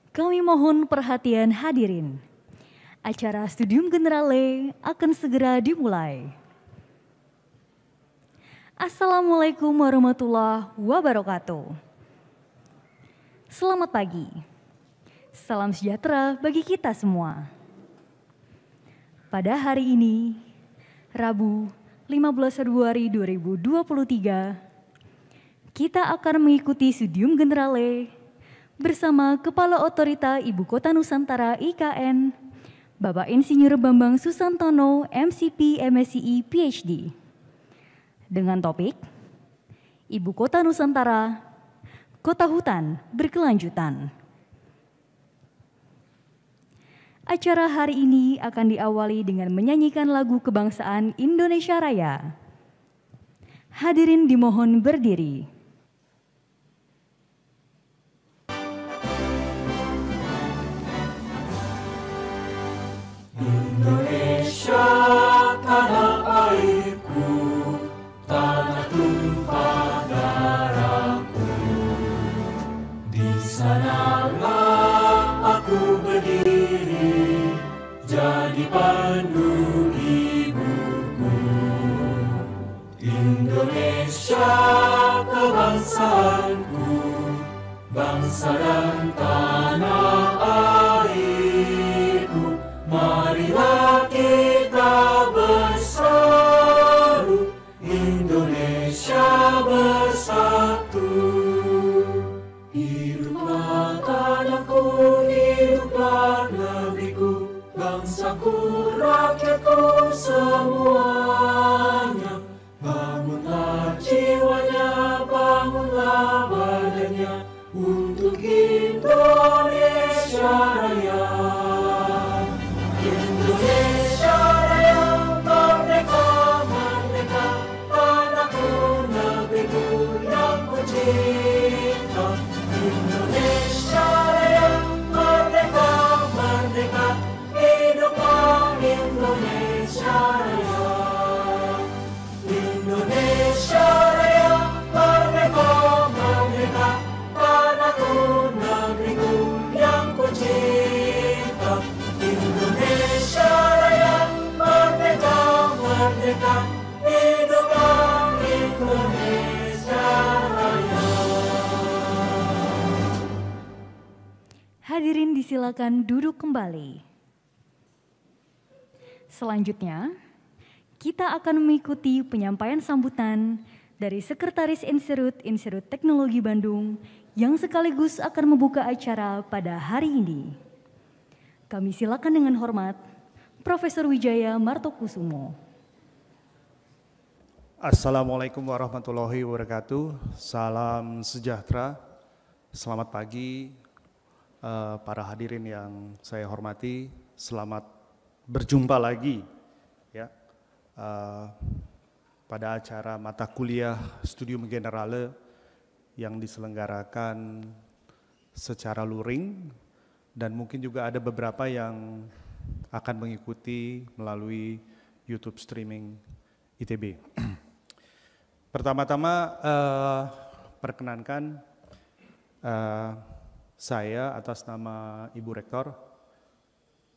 Kami mohon perhatian hadirin. Acara Studium Generale akan segera dimulai. Assalamualaikum warahmatullahi wabarakatuh. Selamat pagi. Salam sejahtera bagi kita semua. Pada hari ini, Rabu 15 Februari 2023, kita akan mengikuti Studium Generale bersama Kepala Otorita Ibu Kota Nusantara IKN, Bapak Insinyur Bambang Susantono, MCP, MSCI, PhD. Dengan topik, Ibu Kota Nusantara, Kota Hutan Berkelanjutan. Acara hari ini akan diawali dengan menyanyikan lagu kebangsaan Indonesia Raya. Hadirin dimohon berdiri. Indonesia, tanah airku, tanah tumpah darahku. Di sanalah aku berdiri, jadi pandu ibuku. Indonesia, kebangsaanku, bangsa dan tanah airku. Marilah kita berseru, Indonesia bersatu. Hiduplah tanahku, hiduplah negeriku, bangsaku, rakyatku semuanya. Bangunlah jiwanya, bangunlah badannya, untuk Indonesia Raya. Indonesia Raya, merdeka, merdeka, tanahku, negeriku yang ku cinta. Indonesia Raya, merdeka, merdeka, hiduplah Indonesia Raya. Indonesia Raya, merdeka, merdeka, tanahku, negeriku yang ku cinta. Indonesia Raya, merdeka, merdeka, hiduplah Indonesia Raya. Hadirin disilakan duduk kembali. Selanjutnya, kita akan mengikuti penyampaian sambutan dari Sekretaris Institut Teknologi Bandung yang sekaligus akan membuka acara pada hari ini. Kami silakan dengan hormat Profesor Wijaya Martokusumo. Assalamualaikum warahmatullahi wabarakatuh. Salam sejahtera. Selamat pagi para hadirin yang saya hormati. Selamat berjumpa lagi ya pada acara mata kuliah Studium Generale yang diselenggarakan secara luring. Dan mungkin juga ada beberapa yang akan mengikuti melalui YouTube streaming ITB. Pertama-tama perkenankan saya atas nama Ibu Rektor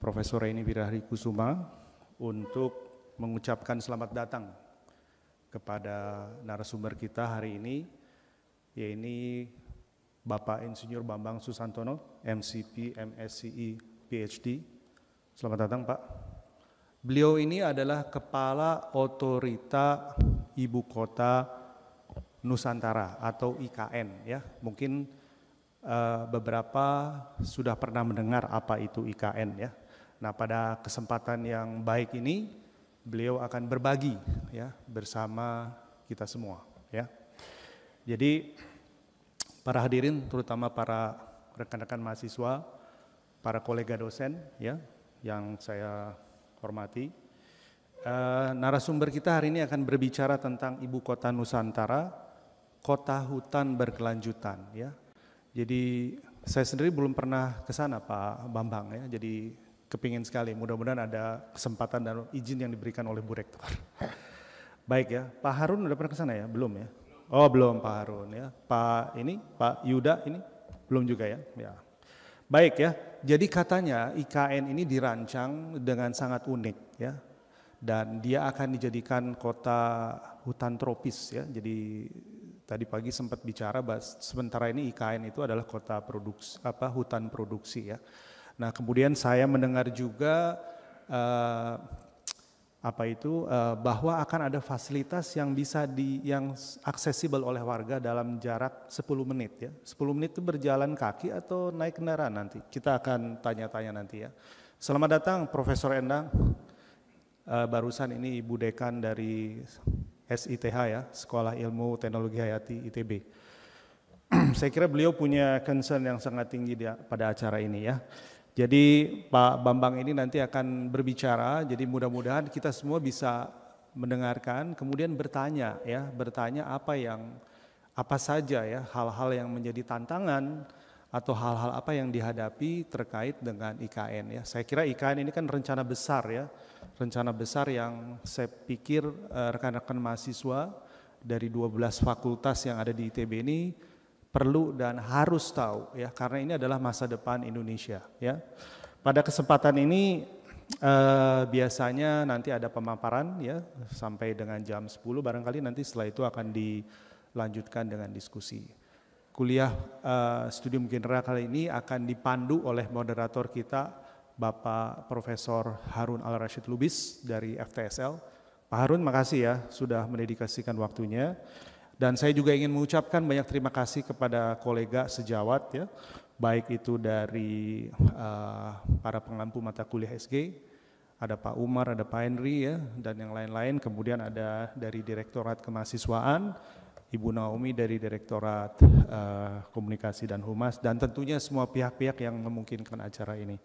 Profesor Reni Wirahadi Kusuma untuk mengucapkan selamat datang kepada narasumber kita hari ini, yaitu Bapak Insinyur Bambang Susantono, MCP, MSCI, PhD. Selamat datang Pak. Beliau ini adalah Kepala Otorita Ibu Kota Nusantara atau IKN ya. Mungkin beberapa sudah pernah mendengar apa itu IKN ya. Nah pada kesempatan yang baik ini beliau akan berbagi ya bersama kita semua ya. Jadi para hadirin, terutama para rekan-rekan mahasiswa, para kolega dosen ya, yang saya hormati. Narasumber kita hari ini akan berbicara tentang Ibu Kota Nusantara, Kota Hutan Berkelanjutan ya. Jadi saya sendiri belum pernah ke sana Pak Bambang ya, jadi kepingin sekali, mudah-mudahan ada kesempatan dan izin yang diberikan oleh Bu Rektor. Baik ya, Pak Harun udah pernah ke sana ya? Belum ya? Oh belum Pak Harun ya. Pak Yuda ini belum juga ya. Ya. Baik ya, jadi katanya IKN ini dirancang dengan sangat unik ya. Dan dia akan dijadikan kota hutan tropis ya. Jadi tadi pagi sempat bicara sementara ini IKN itu adalah kota produksi hutan produksi ya. Nah, kemudian saya mendengar juga bahwa akan ada fasilitas yang bisa yang aksesibel oleh warga dalam jarak 10 menit ya. 10 menit itu berjalan kaki atau naik kendaraan nanti. Kita akan tanya-tanya nanti ya. Selamat datang Profesor Endang. Barusan ini Ibu Dekan dari SITH ya, Sekolah Ilmu Teknologi Hayati ITB. Saya kira beliau punya concern yang sangat tinggi pada acara ini ya. Jadi Pak Bambang ini nanti akan berbicara, jadi mudah-mudahan kita semua bisa mendengarkan, kemudian bertanya apa saja ya hal-hal yang menjadi tantangan atau hal-hal apa yang dihadapi terkait dengan IKN ya. Saya kira IKN ini kan rencana besar ya. Rencana besar yang saya pikir rekan-rekan mahasiswa dari 12 fakultas yang ada di ITB ini perlu dan harus tahu ya, karena ini adalah masa depan Indonesia ya. Pada kesempatan ini biasanya nanti ada pemaparan ya sampai dengan jam 10, barangkali nanti setelah itu akan dilanjutkan dengan diskusi. Kuliah Studium General kali ini akan dipandu oleh moderator kita Bapak Profesor Harun Al-Rashid Lubis dari FTSL. Pak Harun, makasih ya sudah mendedikasikan waktunya. Dan saya juga ingin mengucapkan banyak terima kasih kepada kolega sejawat ya, baik itu dari para pengampu mata kuliah SG, ada Pak Umar, ada Pak Henry ya, dan yang lain-lain. Kemudian ada dari Direktorat Kemahasiswaan, Ibu Naomi dari Direktorat Komunikasi dan Humas, dan tentunya semua pihak-pihak yang memungkinkan acara ini.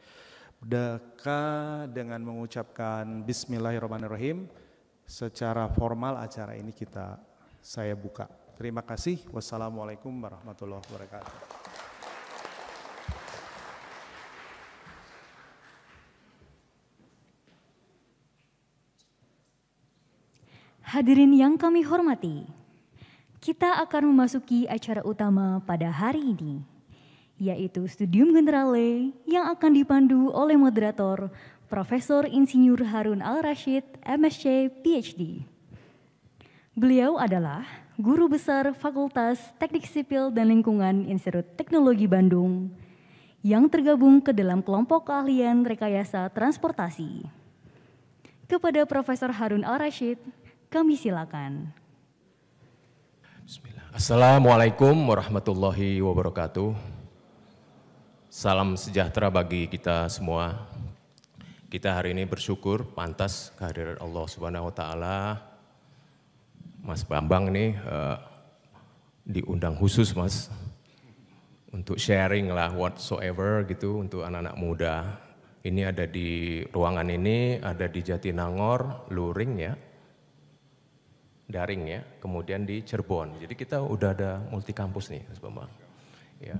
Dengan mengucapkan Bismillahirrahmanirrahim, secara formal acara ini saya buka. Terima kasih. Wassalamualaikum warahmatullahi wabarakatuh. Hadirin yang kami hormati, kita akan memasuki acara utama pada hari ini, yaitu Studium Generale yang akan dipandu oleh moderator Profesor Insinyur Harun Al-Rashid, MSc, PhD. Beliau adalah Guru Besar Fakultas Teknik Sipil dan Lingkungan Institut Teknologi Bandung yang tergabung ke dalam kelompok keahlian rekayasa transportasi. Kepada Profesor Harun Al-Rashid, kami silakan. Bismillah. Assalamualaikum warahmatullahi wabarakatuh. Salam sejahtera bagi kita semua. Kita hari ini bersyukur pantas kehadiran Allah Subhanahu wa taala. Mas Bambang ini diundang khusus Mas untuk sharing lah whatsoever gitu untuk anak-anak muda. Ini ada di ruangan ini, ada di Jatinangor, Luring ya, daring ya, kemudian di Cirebon. Jadi kita udah ada multi kampus nih Mas Bambang. Ya.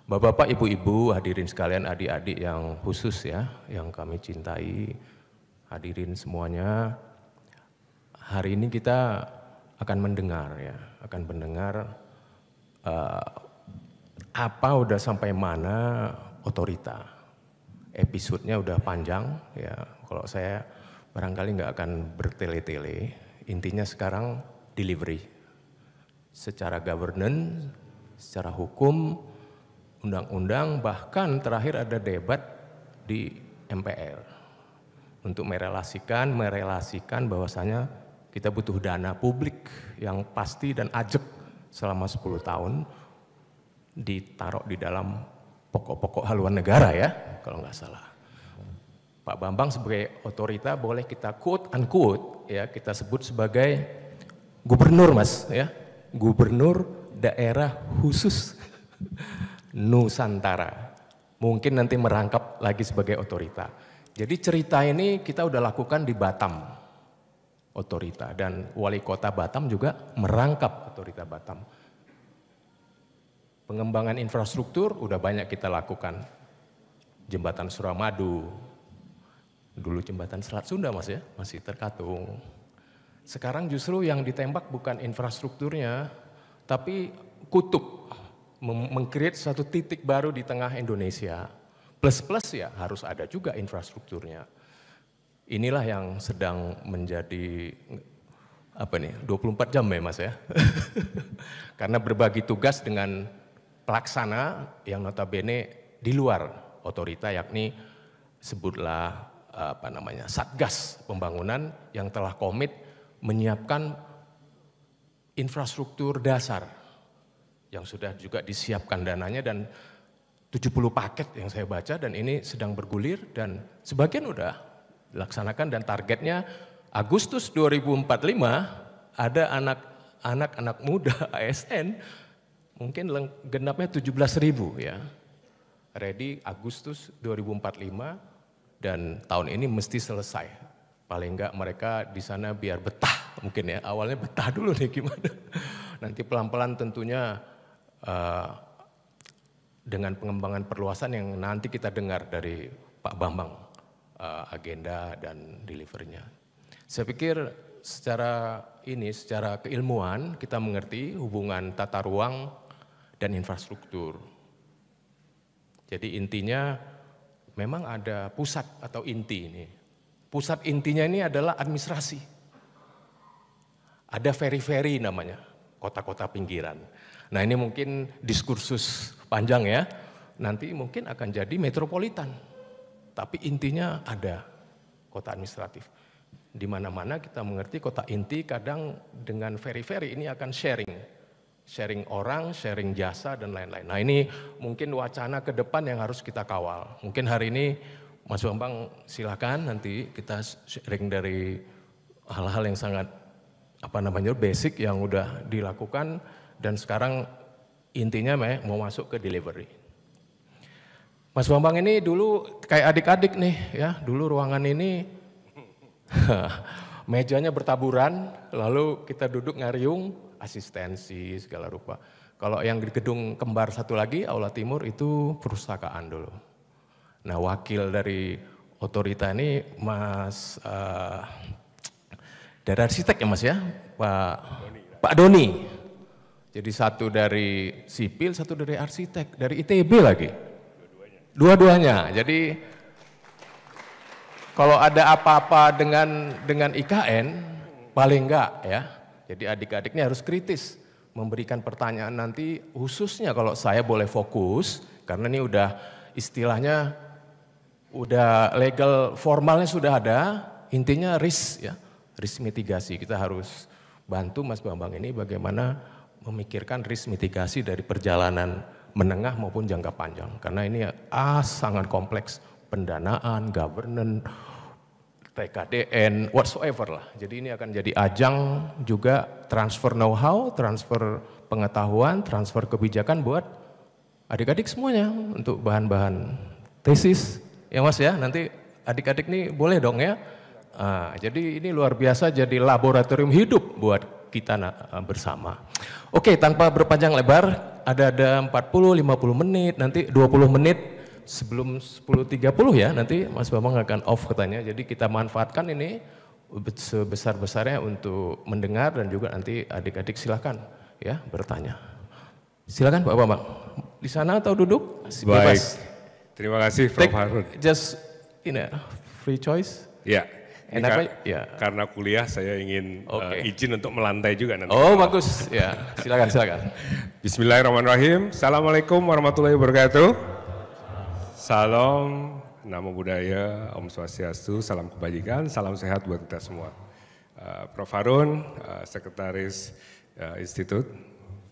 Bapak-bapak, ibu-ibu, hadirin sekalian, adik-adik yang khusus ya, yang kami cintai, hadirin semuanya. Hari ini kita akan mendengar ya, apa udah sampai mana otorita. Episodenya udah panjang ya, kalau saya barangkali nggak akan bertele-tele. Intinya sekarang delivery, secara governance, secara hukum, undang-undang, bahkan terakhir ada debat di MPR untuk merelasikan bahwasanya kita butuh dana publik yang pasti dan ajak selama 10 tahun ditaruh di dalam pokok-pokok haluan negara ya, kalau nggak salah. Pak Bambang sebagai otorita boleh kita quote unquote ya, kita sebut sebagai gubernur Mas ya, gubernur daerah khusus Nusantara, mungkin nanti merangkap lagi sebagai otorita. Jadi cerita ini kita udah lakukan di Batam, otorita, dan wali kota Batam juga merangkap otorita Batam. Pengembangan infrastruktur udah banyak kita lakukan, jembatan Suramadu, dulu jembatan Selat Sunda Mas ya, masih terkatung. Sekarang justru yang ditembak bukan infrastrukturnya, tapi kutub. Meng-create suatu titik baru di tengah Indonesia, plus-plus ya harus ada juga infrastrukturnya. Inilah yang sedang menjadi 24 jam ya Mas ya. Karena berbagi tugas dengan pelaksana yang notabene di luar otorita, yakni sebutlah Satgas Pembangunan yang telah komit menyiapkan infrastruktur dasar yang sudah juga disiapkan dananya, dan 70 paket yang saya baca, dan ini sedang bergulir dan sebagian udah dilaksanakan, dan targetnya Agustus 2045 ada anak-anak muda ASN mungkin genapnya 17.000 ya. Ready Agustus 2045 dan tahun ini mesti selesai. Paling enggak mereka di sana biar betah mungkin ya. Awalnya betah dulu nih gimana. Nanti pelan-pelan tentunya dengan pengembangan perluasan yang nanti kita dengar dari Pak Bambang, agenda dan delivernya. Saya pikir secara keilmuan kita mengerti hubungan tata ruang dan infrastruktur. Jadi intinya memang ada pusat atau inti ini. Pusat intinya ini adalah administrasi. Ada feri-feri namanya, kota-kota pinggiran. Nah ini mungkin diskursus panjang ya, nanti mungkin akan jadi metropolitan. Tapi intinya ada kota administratif. Di mana-mana kita mengerti kota inti kadang dengan feri-feri ini akan sharing orang, sharing jasa dan lain-lain. Nah ini mungkin wacana ke depan yang harus kita kawal. Mungkin hari ini Mas Bambang silakan nanti kita sharing dari hal-hal yang sangat basic yang udah dilakukan, dan sekarang intinya mau masuk ke delivery. Mas Bambang ini dulu kayak adik-adik nih ya, dulu ruangan ini mejanya bertaburan, lalu kita duduk ngariung, asistensi segala rupa. Kalau yang di gedung kembar satu lagi, Aula Timur itu perpustakaan dulu. Nah wakil dari otorita ini Mas, dari arsitek ya Mas ya, Pak Doni. Jadi satu dari sipil, satu dari arsitek, dari ITB lagi. Dua-duanya. Jadi kalau ada apa-apa dengan IKN, paling enggak ya. Jadi adik-adik ini harus kritis memberikan pertanyaan nanti, khususnya kalau saya boleh fokus, karena ini udah istilahnya udah legal formalnya sudah ada, intinya risk ya, risk mitigasi. Kita harus bantu Mas Bambang ini bagaimana memikirkan risk mitigasi dari perjalanan menengah maupun jangka panjang. Karena ini sangat kompleks, pendanaan, governance, TKDN, whatsoever lah. Jadi ini akan jadi ajang juga transfer know-how, transfer pengetahuan, transfer kebijakan buat adik-adik semuanya untuk bahan-bahan tesis. Ya Mas ya, nanti adik-adik nih boleh dong ya. Jadi ini luar biasa, jadi laboratorium hidup buat kita bersama. Oke, tanpa berpanjang lebar, ada 40-50 menit, nanti 20 menit sebelum 10.30 ya, nanti Mas Bambang akan off katanya. Jadi kita manfaatkan ini sebesar-besarnya untuk mendengar, dan juga nanti adik-adik silakan ya bertanya. Silakan Pak Bambang, di sana atau duduk? Baik, bebas. Terima kasih Prof. Harun. Just free choice. Ya. Enak ya. Karena kuliah saya ingin izin untuk melantai juga nanti. Oh bagus, ya silakan. Bismillahirrahmanirrahim. Assalamualaikum warahmatullahi wabarakatuh. Salam, namo buddhaya, Om Swastiastu, salam kebajikan, salam sehat buat kita semua. Prof. Harun, Sekretaris Institut,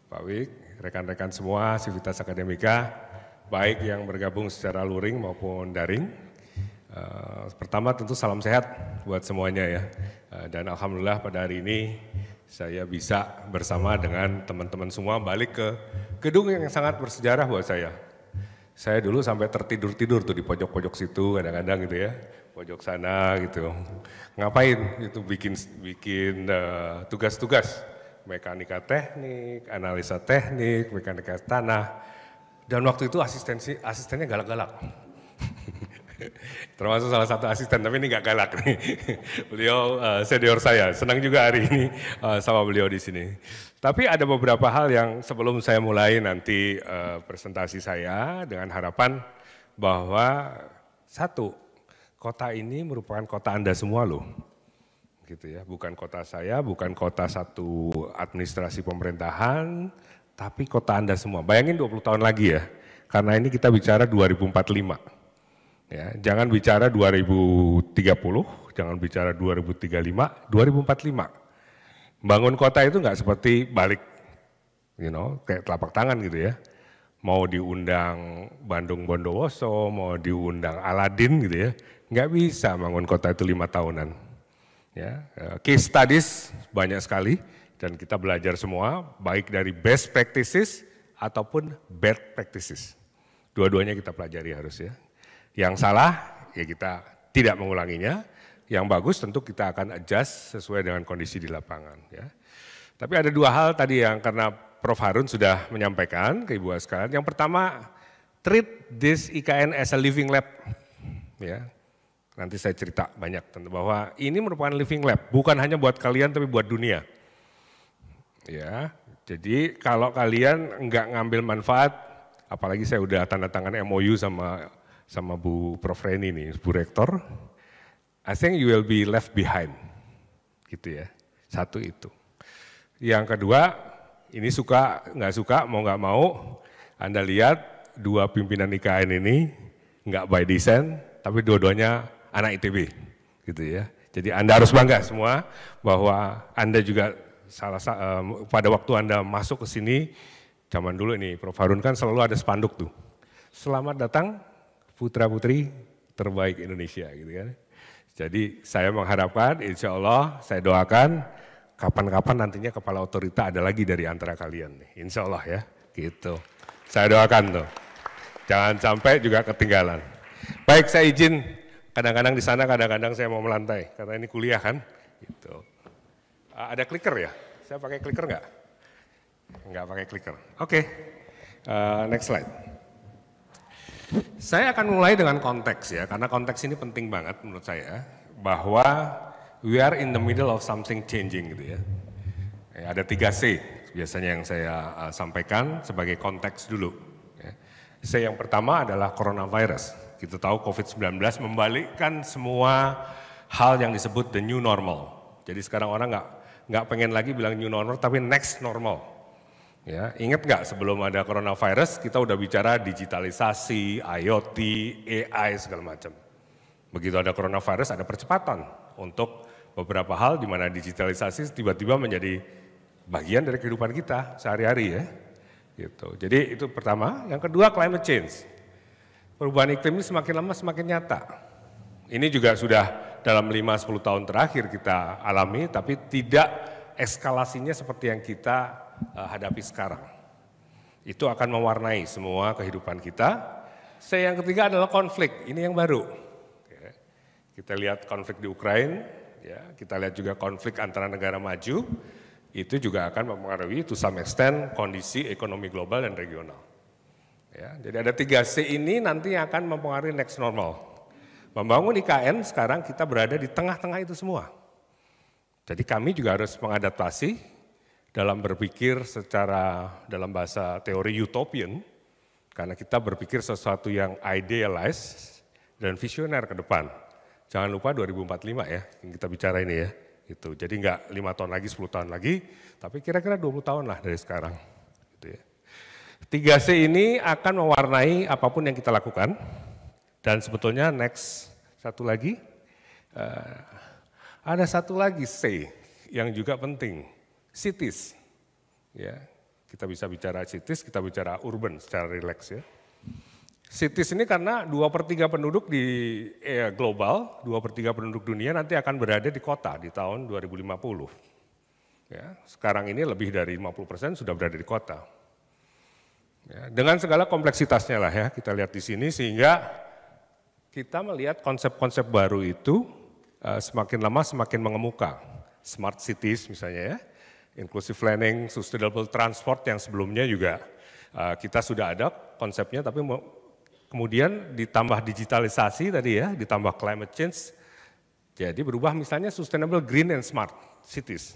Pak Wik, rekan-rekan semua, Sivitas Akademika, baik yang bergabung secara luring maupun daring. Pertama tentu salam sehat buat semuanya ya, dan alhamdulillah pada hari ini saya bisa bersama dengan teman-teman semua balik ke gedung yang sangat bersejarah buat saya. Saya dulu sampai tertidur-tidur tuh di pojok-pojok situ kadang-kadang gitu ya, pojok sana gitu. Ngapain itu bikin tugas-tugas mekanika teknik, analisa teknik, mekanika tanah, dan waktu itu asistennya galak-galak. Termasuk salah satu asisten, tapi ini nggak galak nih. Beliau senior saya, senang juga hari ini sama beliau di sini. Tapi ada beberapa hal yang sebelum saya mulai nanti presentasi saya, dengan harapan bahwa satu, kota ini merupakan kota Anda semua loh. Gitu ya, bukan kota saya, bukan kota satu administrasi pemerintahan, tapi kota Anda semua. Bayangin 20 tahun lagi ya, karena ini kita bicara 2045. Ya, jangan bicara 2030, jangan bicara 2035, 2045. Bangun kota itu nggak seperti balik, kayak telapak tangan gitu ya. Mau diundang Bandung Bondowoso, mau diundang Aladin gitu ya, nggak bisa bangun kota itu 5 tahunan. Ya, case studies banyak sekali dan kita belajar semua, baik dari best practices ataupun bad practices. Dua-duanya kita pelajari harus ya. Yang salah ya kita tidak mengulanginya, yang bagus tentu kita akan adjust sesuai dengan kondisi di lapangan. Ya. Tapi ada dua hal tadi yang karena Prof. Harun sudah menyampaikan ke Ibu sekalian. Yang pertama, treat this IKN as a living lab. Ya. Nanti saya cerita banyak tentang bahwa ini merupakan living lab, bukan hanya buat kalian tapi buat dunia. Ya, jadi kalau kalian nggak ngambil manfaat, apalagi saya udah tanda tangan MOU sama Bu Prof. Reni nih, Bu Rektor, I think you will be left behind, gitu ya. Satu itu. Yang kedua, ini suka nggak suka, mau nggak mau, Anda lihat dua pimpinan IKN ini nggak by design, tapi dua-duanya anak ITB, gitu ya. Jadi Anda harus bangga semua bahwa Anda juga pada waktu Anda masuk ke sini, zaman dulu nih Prof. Harun kan selalu ada spanduk tuh. Selamat datang putra-putri terbaik Indonesia, gitu kan. Jadi saya mengharapkan, insya Allah saya doakan kapan-kapan nantinya kepala otorita ada lagi dari antara kalian nih, insya Allah ya, gitu. Saya doakan tuh, jangan sampai juga ketinggalan. Baik, saya izin. Kadang-kadang di sana, kadang-kadang saya mau melantai, karena ini kuliah kan. Gitu. Ada clicker ya? Saya pakai clicker nggak? Nggak pakai clicker. Oke, next slide. Saya akan mulai dengan konteks ya, karena konteks ini penting banget menurut saya, bahwa we are in the middle of something changing gitu ya. Ada 3C biasanya yang saya sampaikan sebagai konteks dulu. Ya. C yang pertama adalah coronavirus. Kita tahu COVID-19 membalikkan semua hal yang disebut the new normal. Jadi sekarang orang nggak pengen lagi bilang new normal, tapi next normal. Ya, ingat nggak sebelum ada coronavirus kita udah bicara digitalisasi, IoT, AI segala macam. Begitu ada coronavirus ada percepatan untuk beberapa hal di mana digitalisasi tiba-tiba menjadi bagian dari kehidupan kita sehari-hari ya. Gitu. Jadi itu pertama. Yang kedua climate change. Perubahan iklim ini semakin lama semakin nyata. Ini juga sudah dalam 5-10 tahun terakhir kita alami, tapi tidak eskalasinya seperti yang kita hadapi sekarang. Itu akan mewarnai semua kehidupan kita. Yang ketiga adalah konflik, ini yang baru. Kita lihat konflik di Ukraina, ya, kita lihat juga konflik antara negara maju, itu juga akan mempengaruhi to some extent kondisi ekonomi global dan regional. Ya, jadi ada 3C ini nanti akan mempengaruhi next normal. Membangun IKN sekarang kita berada di tengah-tengah itu semua. Jadi kami juga harus mengadaptasi dalam berpikir secara dalam bahasa teori utopian, karena kita berpikir sesuatu yang idealized dan visioner ke depan. Jangan lupa 2045 ya, yang kita bicara ini ya. Gitu. Jadi enggak 5 tahun lagi, 10 tahun lagi, tapi kira-kira 20 tahun lah dari sekarang. Gitu ya. 3C ini akan mewarnai apapun yang kita lakukan. Dan sebetulnya next satu lagi, ada satu lagi C yang juga penting, cities. Ya, kita bisa bicara cities, kita bicara urban secara rileks ya. Cities ini karena 2/3 penduduk di global, 2/3 penduduk dunia nanti akan berada di kota di tahun 2050. Ya, sekarang ini lebih dari 50% sudah berada di kota. Ya, dengan segala kompleksitasnya lah ya, kita lihat di sini sehingga kita melihat konsep-konsep baru itu semakin lama semakin mengemuka. Smart cities misalnya ya, inclusive planning, sustainable transport yang sebelumnya juga kita sudah ada konsepnya, tapi kemudian ditambah digitalisasi tadi ya, ditambah climate change, jadi berubah misalnya sustainable green and smart cities.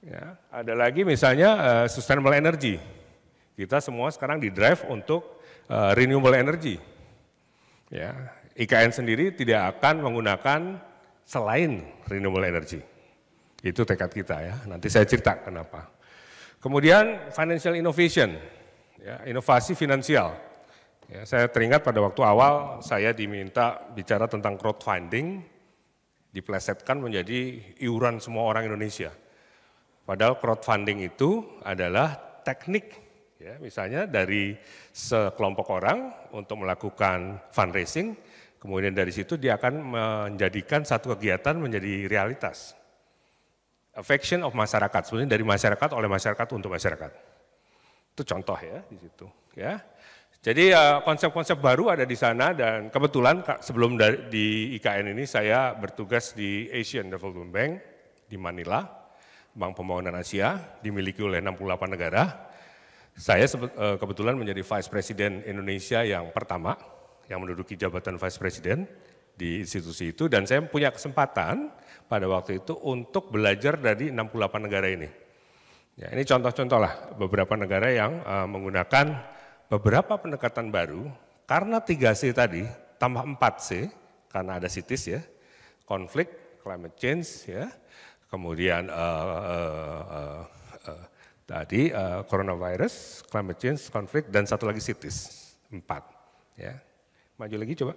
Ya, ada lagi misalnya sustainable energy. Kita semua sekarang di drive untuk renewable energy. Ya, IKN sendiri tidak akan menggunakan selain renewable energy. Itu tekad kita ya. Nanti saya cerita kenapa. Kemudian financial innovation, ya, inovasi finansial. Ya, saya teringat pada waktu awal saya diminta bicara tentang crowdfunding, diplesetkan menjadi iuran semua orang Indonesia. Padahal crowdfunding itu adalah teknik, ya, misalnya dari sekelompok orang untuk melakukan fundraising, kemudian dari situ dia akan menjadikan satu kegiatan menjadi realitas. Affection of masyarakat, sebenarnya dari masyarakat oleh masyarakat untuk masyarakat. Itu contoh ya di situ. Ya. Jadi konsep-konsep baru ada di sana dan kebetulan sebelum di IKN ini saya bertugas di Asian Development Bank di Manila, Bank Pembangunan Asia, dimiliki oleh 68 negara. Saya kebetulan menjadi Vice President Indonesia yang pertama yang menduduki jabatan Vice President di institusi itu dan saya punya kesempatan pada waktu itu untuk belajar dari 68 negara ini. Ya, ini contoh-contoh lah beberapa negara yang menggunakan beberapa pendekatan baru karena 3C tadi tambah 4C karena ada CITES ya, konflik, climate change ya, kemudian tadi coronavirus, climate change, konflik dan satu lagi CITES 4 ya. Maju lagi coba.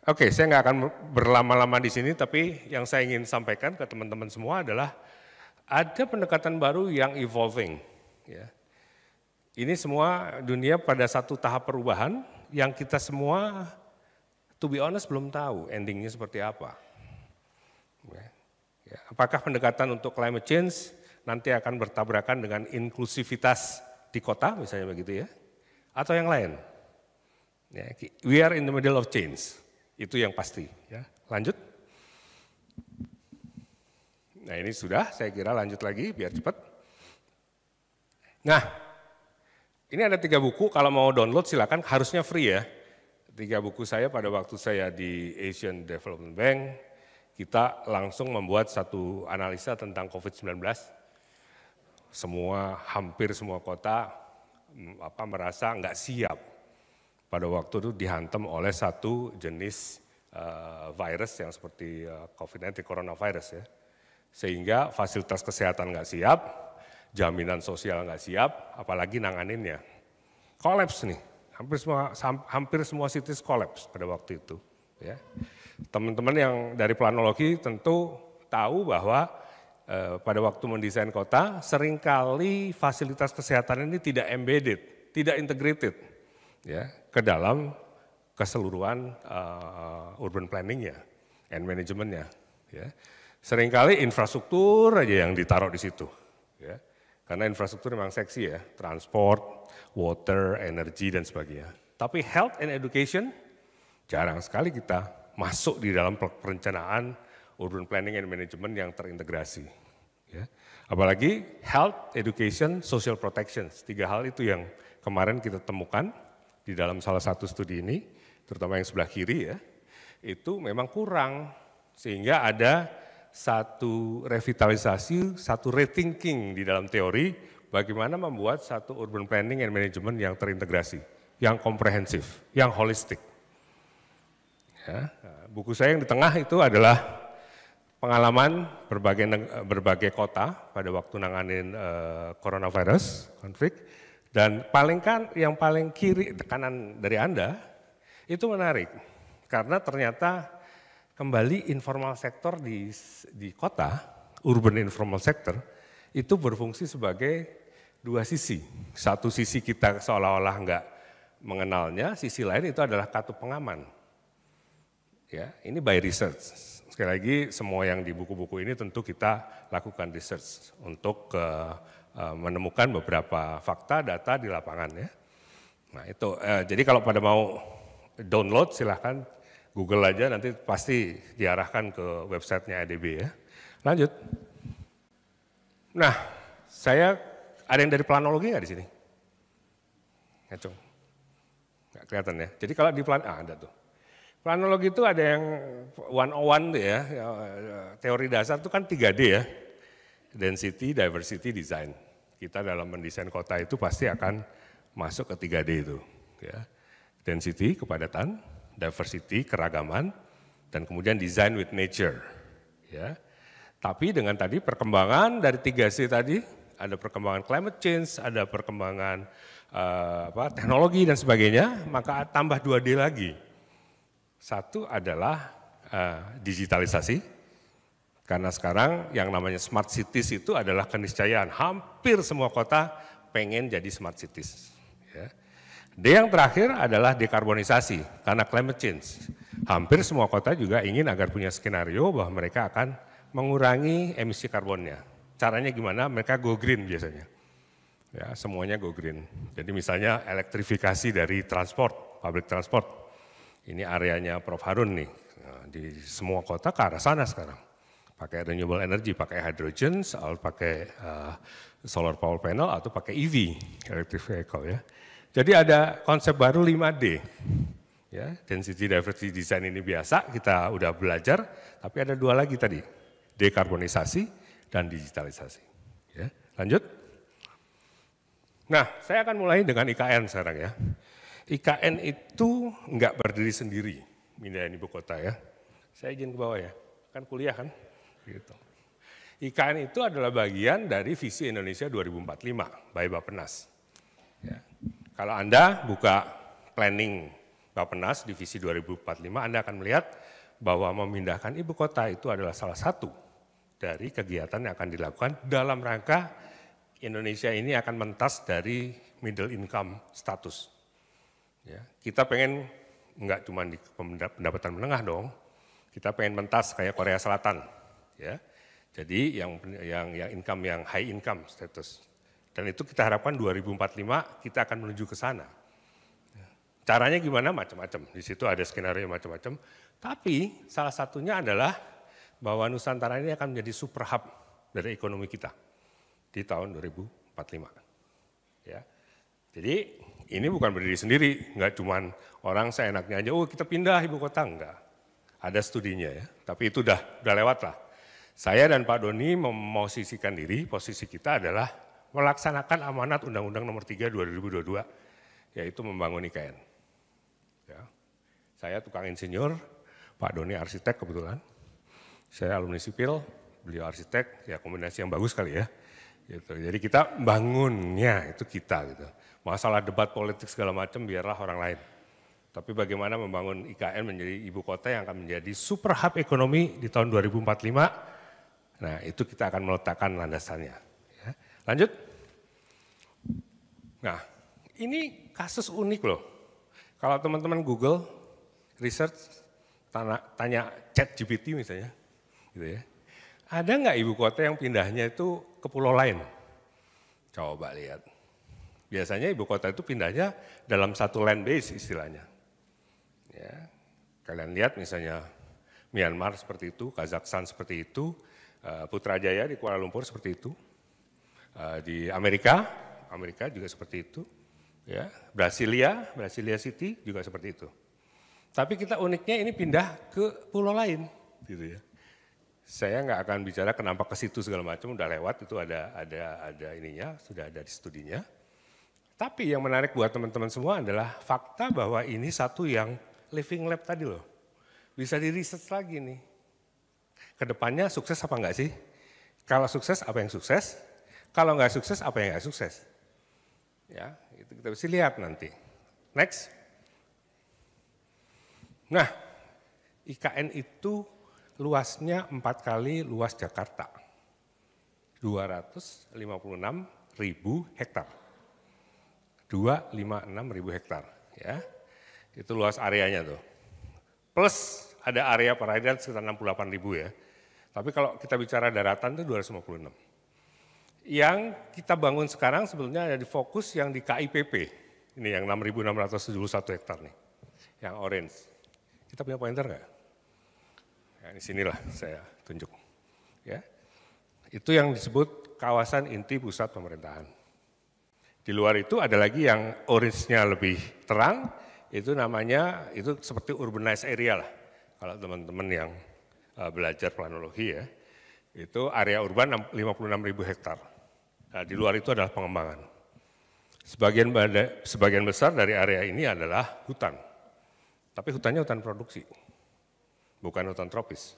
Oke, saya nggak akan berlama-lama di sini tapi yang saya ingin sampaikan ke teman-teman semua adalah ada pendekatan baru yang evolving ya. Ini semua dunia pada satu tahap perubahan yang kita semua, to be honest, belum tahu endingnya seperti apa. Ya, apakah pendekatan untuk climate change nanti akan bertabrakan dengan inklusivitas di kota, misalnya begitu ya, atau yang lain? Ya, we are in the middle of change, itu yang pasti. Ya. Lanjut. Nah ini sudah, saya kira lanjut lagi biar cepat. Nah, ini ada 3 buku, kalau mau download silakan, harusnya free ya. 3 buku saya pada waktu saya di Asian Development Bank, kita langsung membuat satu analisa tentang COVID-19. Hampir semua kota merasa nggak siap pada waktu itu dihantam oleh satu jenis virus yang seperti COVID-19, coronavirus ya. Sehingga fasilitas kesehatan nggak siap, jaminan sosial nggak siap, apalagi nanganinnya. Kolaps nih, hampir semua cities kolaps pada waktu itu. Ya. Teman-teman yang dari planologi tentu tahu bahwa pada waktu mendesain kota, seringkali fasilitas kesehatan ini tidak embedded, tidak integrated ya, ke dalam keseluruhan urban planningnya, and manajemennya. Ya. Seringkali infrastruktur aja yang ditaruh di situ. Ya. Karena infrastruktur memang seksi ya, transport, water, energi dan sebagainya. Tapi health and education jarang sekali kita masuk di dalam perencanaan urban planning and management yang terintegrasi. Ya. Apalagi health, education, social protection, 3 hal itu yang kemarin kita temukan di dalam salah satu studi ini, terutama yang sebelah kiri ya, itu memang kurang sehingga ada satu revitalisasi, satu rethinking di dalam teori bagaimana membuat satu urban planning and management yang terintegrasi, yang komprehensif, yang holistik. Ya, buku saya yang di tengah itu adalah pengalaman berbagai kota pada waktu nanganin coronavirus, konflik, dan yang paling kiri kanan dari Anda itu menarik karena ternyata kembali informal sektor di kota, urban informal sector, itu berfungsi sebagai 2 sisi. Satu sisi kita seolah-olah enggak mengenalnya, sisi lain itu adalah kartu pengaman. Ya, ini by research. Sekali lagi semua yang di buku-buku ini tentu kita lakukan research untuk menemukan beberapa fakta, data di lapangan ya. Nah itu, jadi kalau pada mau download silahkan Google aja nanti pasti diarahkan ke websitenya ADB ya. Lanjut. Nah, ada yang dari planologi nggak di sini? Ngacung. Nggak kelihatan ya. Jadi kalau di ada tuh. Planologi itu ada yang 101 tuh ya, teori dasar itu kan 3D ya. Density, diversity, design. Kita dalam mendesain kota itu pasti akan masuk ke 3D itu. Ya. Density, kepadatan, diversity, keragaman, dan kemudian design with nature. Ya. Tapi dengan tadi perkembangan dari 3C tadi, ada perkembangan climate change, ada perkembangan teknologi dan sebagainya, maka tambah 2D lagi. Satu adalah digitalisasi, karena sekarang yang namanya smart cities itu adalah keniscayaan. Hampir semua kota pengen jadi smart cities. Ya. D yang terakhir adalah dekarbonisasi, karena climate change. Hampir semua kota juga ingin agar punya skenario bahwa mereka akan mengurangi emisi karbonnya. Caranya gimana? Mereka go green biasanya. Ya, semuanya go green. Jadi misalnya elektrifikasi dari transport, public transport. Ini areanya Prof. Harun nih. Nah, di semua kota ke arah sana sekarang. Pakai renewable energy, pakai hydrogen, pakai solar power panel atau pakai EV, electric vehicle ya. Jadi ada konsep baru 5D. Ya, density diversity design ini biasa, kita udah belajar, tapi ada 2 lagi tadi, dekarbonisasi dan digitalisasi. Ya, lanjut. Nah, saya akan mulai dengan IKN sekarang ya. IKN itu enggak berdiri sendiri, pindahan ibu kota ya. Saya izin ke bawah ya, kan kuliah kan. Gitu. IKN itu adalah bagian dari visi Indonesia 2045 by Bappenas. Ya. Kalau Anda buka planning Bappenas di visi 2045, Anda akan melihat bahwa memindahkan ibu kota itu adalah salah satu dari kegiatan yang akan dilakukan dalam rangka Indonesia ini akan mentas dari middle income status. Ya, kita pengen enggak cuma di pendapatan menengah dong, kita pengen mentas kayak Korea Selatan. Ya, jadi yang income yang high income status. Dan itu kita harapkan 2045 kita akan menuju ke sana. Caranya gimana? Macam-macam. Di situ ada skenario macam-macam. Tapi salah satunya adalah bahwa Nusantara ini akan menjadi super hub dari ekonomi kita di tahun 2045. Ya. Jadi ini bukan berdiri sendiri, nggak cuman orang seenaknya aja, oh kita pindah ibu kota, enggak. Ada studinya ya, tapi itu udah lewat lah. Saya dan Pak Doni memosisikan diri, posisi kita adalah melaksanakan amanat Undang-Undang Nomor 3 2022, yaitu membangun IKN. Ya. Saya tukang insinyur, Pak Doni arsitek kebetulan. Saya alumni sipil, beliau arsitek, ya kombinasi yang bagus kali ya. Gitu. Jadi kita bangunnya itu kita gitu. Masalah debat politik segala macam biarlah orang lain. Tapi bagaimana membangun IKN menjadi ibu kota yang akan menjadi super hub ekonomi di tahun 2045. Nah itu kita akan meletakkan landasannya. Ya. Lanjut. Nah ini kasus unik loh. Kalau teman-teman Google research tanya ChatGPT misalnya, gitu ya. Ada nggak ibu kota yang pindahnya itu ke pulau lain? Coba lihat. Biasanya ibu kota itu pindahnya dalam satu land base istilahnya. Ya, kalian lihat misalnya Myanmar seperti itu, Kazakhstan seperti itu, Putrajaya di Kuala Lumpur seperti itu, di Amerika juga seperti itu, ya, Brasilia City juga seperti itu. Tapi kita uniknya ini pindah ke pulau lain, gitu ya. Saya nggak akan bicara kenapa ke situ segala macam, udah lewat itu ada ininya, sudah ada di studinya. Tapi yang menarik buat teman-teman semua adalah fakta bahwa ini satu yang living lab tadi loh. Bisa di research lagi nih. Kedepannya sukses apa enggak sih? Kalau sukses apa yang sukses? Kalau enggak sukses apa yang enggak sukses? Ya, itu kita bisa lihat nanti. Next. Nah, IKN itu luasnya 4 kali luas Jakarta. 256.000 hektar. 256.000 hektar, ya. Itu luas areanya tuh. Plus ada area perairan sekitar 68.000 ya. Tapi kalau kita bicara daratan itu 256. Yang kita bangun sekarang sebetulnya ada di fokus yang di KIPP. Ini yang 6.671 hektar nih. Yang orange. Kita punya pointer nggak? Ya, di sinilah saya tunjuk. Ya. Itu yang disebut kawasan inti pusat pemerintahan. Di luar itu ada lagi yang orange-nya lebih terang, itu namanya, itu seperti urbanized area lah. Kalau teman-teman yang belajar planologi ya, itu area urban 56.000 hektar. Nah, di luar itu adalah pengembangan. Sebagian besar dari area ini adalah hutan. Tapi hutannya hutan produksi, bukan hutan tropis.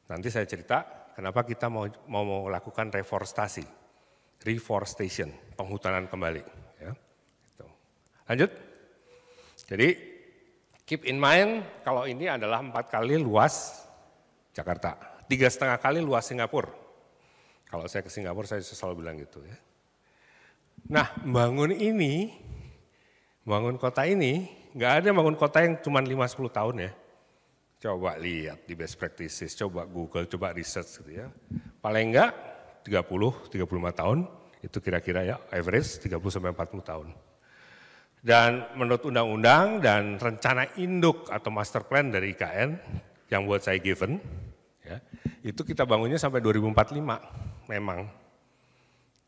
Nanti saya cerita kenapa kita mau melakukan reforestation, penghutanan kembali. Ya. Gitu. Lanjut. Jadi keep in mind kalau ini adalah 4 kali luas Jakarta, 3,5 kali luas Singapura. Kalau saya ke Singapura saya selalu bilang gitu ya. Nah, bangun kota ini, nggak ada bangun kota yang cuma 5-10 tahun ya. Coba lihat di best practices, coba Google, coba research gitu ya. Paling enggak 30-35 tahun, itu kira-kira ya average 30-40 tahun. Dan menurut undang-undang dan rencana induk atau master plan dari IKN, yang buat saya given, ya, itu kita bangunnya sampai 2045 memang.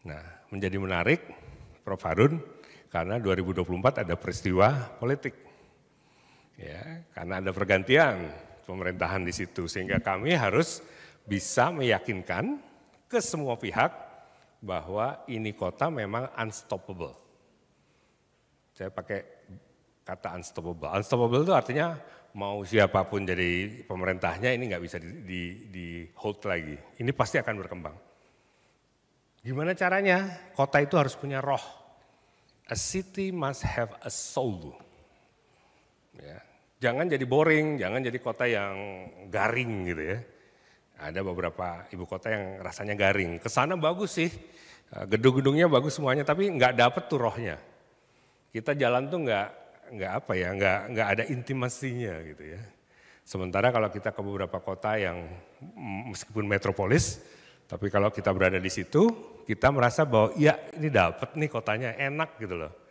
Nah, menjadi menarik Prof. Harun, karena 2024 ada peristiwa politik. Ya, karena ada pergantian pemerintahan di situ, sehingga kami harus bisa meyakinkan ke semua pihak bahwa ini kota memang unstoppable. Saya pakai kata unstoppable. Unstoppable itu artinya mau siapapun jadi pemerintahnya ini nggak bisa di hold lagi. Ini pasti akan berkembang. Gimana caranya? Kota itu harus punya roh. A city must have a soul. Ya. Jangan jadi boring, jangan jadi kota yang garing gitu ya. Ada beberapa ibu kota yang rasanya garing. Kesana bagus sih, gedung-gedungnya bagus semuanya, tapi nggak dapet tuh rohnya. Kita jalan tuh nggak ada intimasinya gitu ya. Sementara kalau kita ke beberapa kota yang meskipun metropolis, tapi kalau kita berada di situ, kita merasa bahwa ya ini dapat nih kotanya, enak gitu loh.